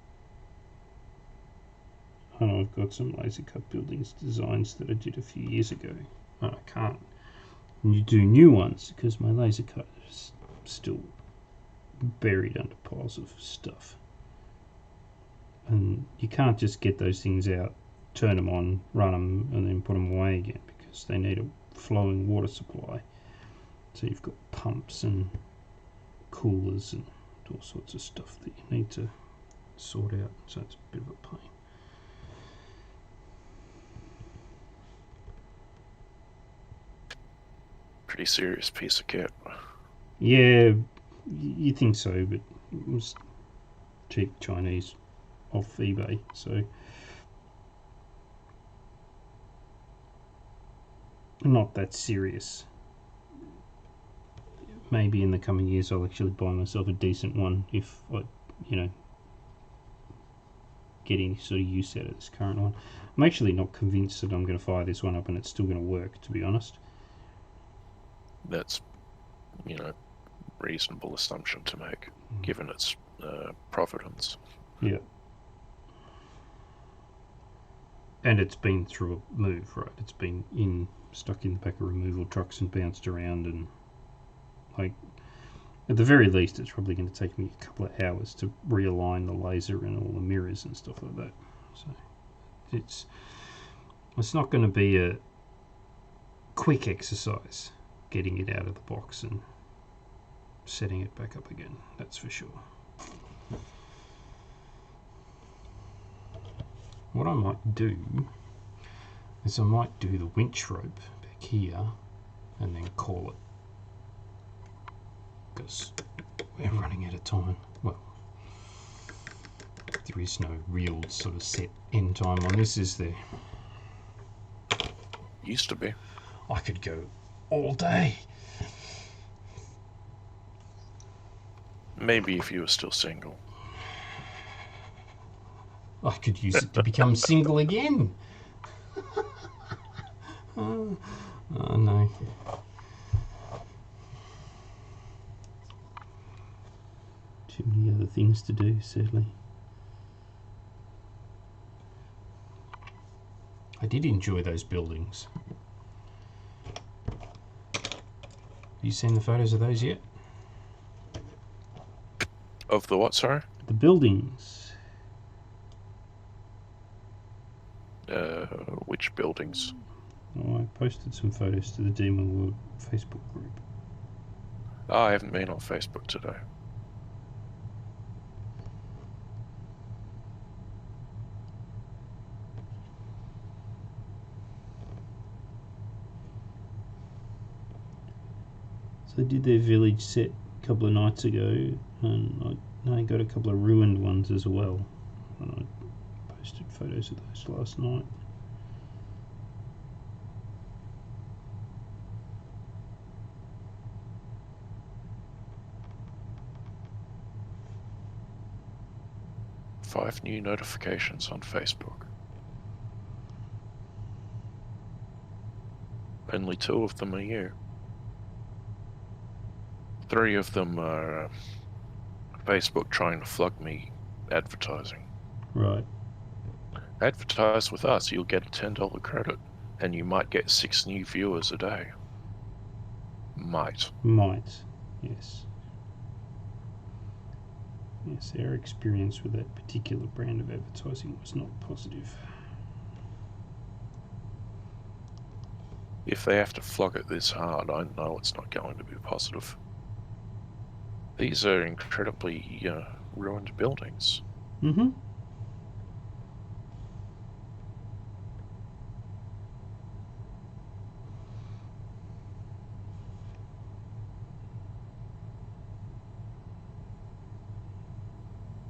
And I've got some laser cut buildings designs that I did a few years ago. And I can't do new ones because my laser cut is still buried under piles of stuff. And you can't just get those things out, turn them on, run them, and then put them away again because they need a flowing water supply. So you've got pumps and coolers and all sorts of stuff that you need to sort out. So it's a bit of a pain.
Pretty serious piece of kit.
Yeah, you think so, but it was cheap Chinese off eBay, so not that serious. Maybe in the coming years I'll actually buy myself a decent one if I, get any sort of use out of this current one. I'm actually not convinced that I'm going to fire this one up and it's still going to work, to be honest.
That's, reasonable assumption to make, given its providence.
Yeah. And it's been through a move, right? It's been stuck in the back of removal trucks and bounced around, and at the very least it's probably going to take me a couple of hours to realign the laser and all the mirrors and stuff like that. So it's not going to be a quick exercise getting it out of the box and setting it back up again, that's for sure. What I might do is I might do the winch rope back here and then call it, because we're running out of time. Well, there is no real sort of set end time on this, is there?
Used to be.
I could go all day.
Maybe if you were still single.
I could use it to become single again. Oh no. Too many other things to do, sadly. I did enjoy those buildings. Have you seen the photos of those yet?
Of the what, sorry?
The buildings.
Which buildings?
Oh, I posted some photos to the Demonworld Facebook group.
Oh, I haven't been on Facebook today.
So they did their village set a couple of nights ago, and I got a couple of ruined ones as well. And I posted photos of those last night.
Five new notifications on Facebook. Only 2 of them are you. 3 of them are Facebook trying to flog me advertising.
Right.
Advertise with us, you'll get a $10 credit, and you might get 6 new viewers a day. Might.
Yes. Yes, our experience with that particular brand of advertising was not positive.
If they have to flog it this hard, I know it's not going to be positive. These are incredibly ruined buildings.
Mm-hmm.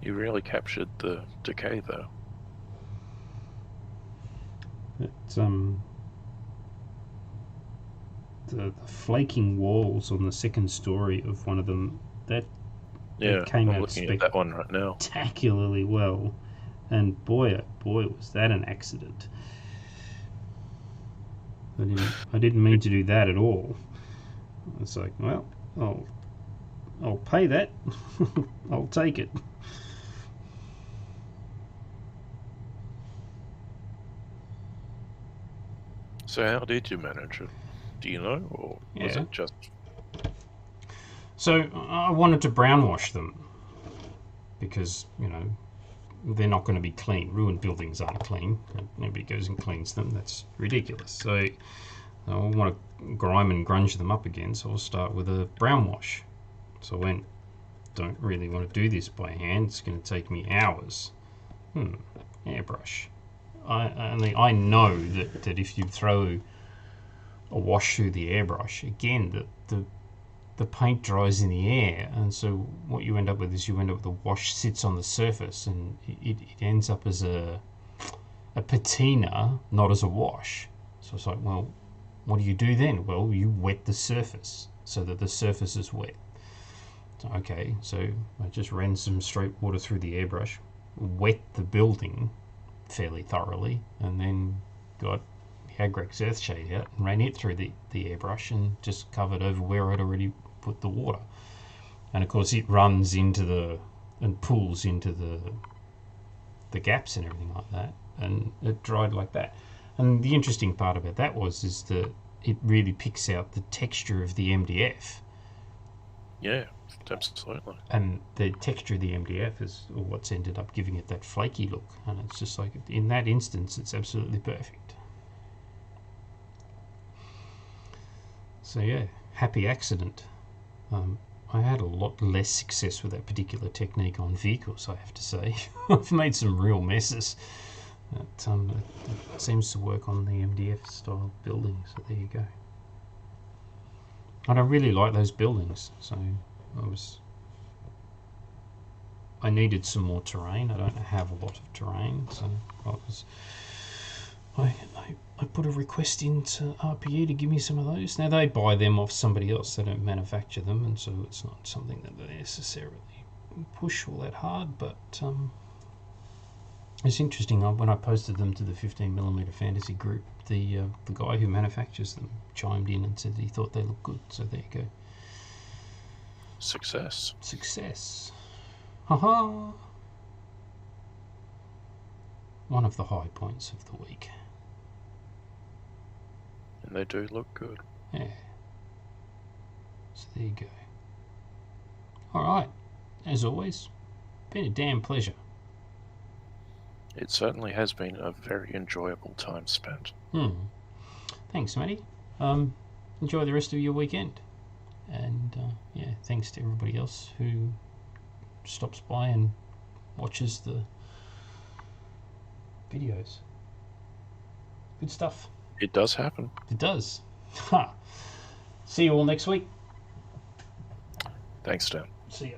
You really captured the decay, though.
The flaking walls on the second story of one of them, that came
I'm
out
looking at that one right now.
spectacularly well, and boy, oh boy, was that an accident. I didn't mean to do that at all. It's like, well, I'll pay that. I'll take it.
So how did you manage it? Do you know, or was it just...
So I wanted to brown wash them because, they're not going to be clean. Ruined buildings aren't clean. Nobody goes and cleans them. That's ridiculous. So I want to grime and grunge them up again, so I'll start with a brown wash. So I went, don't really want to do this by hand. It's going to take me hours. Airbrush. I know that if you throw a wash through the airbrush, again, the paint dries in the air, and so what you end up with is the wash sits on the surface, and it ends up as a patina, not as a wash. So it's like, well, what do you do then? Well, you wet the surface so that the surface is wet. So, okay, so I just ran some straight water through the airbrush, wet the building fairly thoroughly, and then got Agrex Earthshade out and ran it through the airbrush and just covered over where I'd already put the water. And of course it runs into and pulls into the gaps and everything like that, and it dried like that. And the interesting part about that is that it really picks out the texture of the MDF.
Yeah, absolutely.
And the texture of the MDF is what's ended up giving it that flaky look, and it's just like, in that instance, it's absolutely perfect. So yeah, happy accident. I had a lot less success with that particular technique on vehicles, I have to say. I've made some real messes. It seems to work on the MDF style buildings, so there you go. And I really like those buildings, so I needed some more terrain. I don't have a lot of terrain, so I put a request into RPE to give me some of those. Now they buy them off somebody else, they don't manufacture them, and so it's not something that they necessarily push all that hard, but it's interesting. When I posted them to the 15mm fantasy group, the guy who manufactures them chimed in and said that he thought they looked good, so there you go. Success. Haha. One of the high points of the week.
And they do look good.
Yeah. So there you go. Alright. As always, been a damn pleasure.
It certainly has been a very enjoyable time spent.
Thanks, Matty. Enjoy the rest of your weekend. And thanks to everybody else who stops by and watches the videos. Good stuff.
It does happen.
It does. Ha! See you all next week.
Thanks, Dan.
See ya.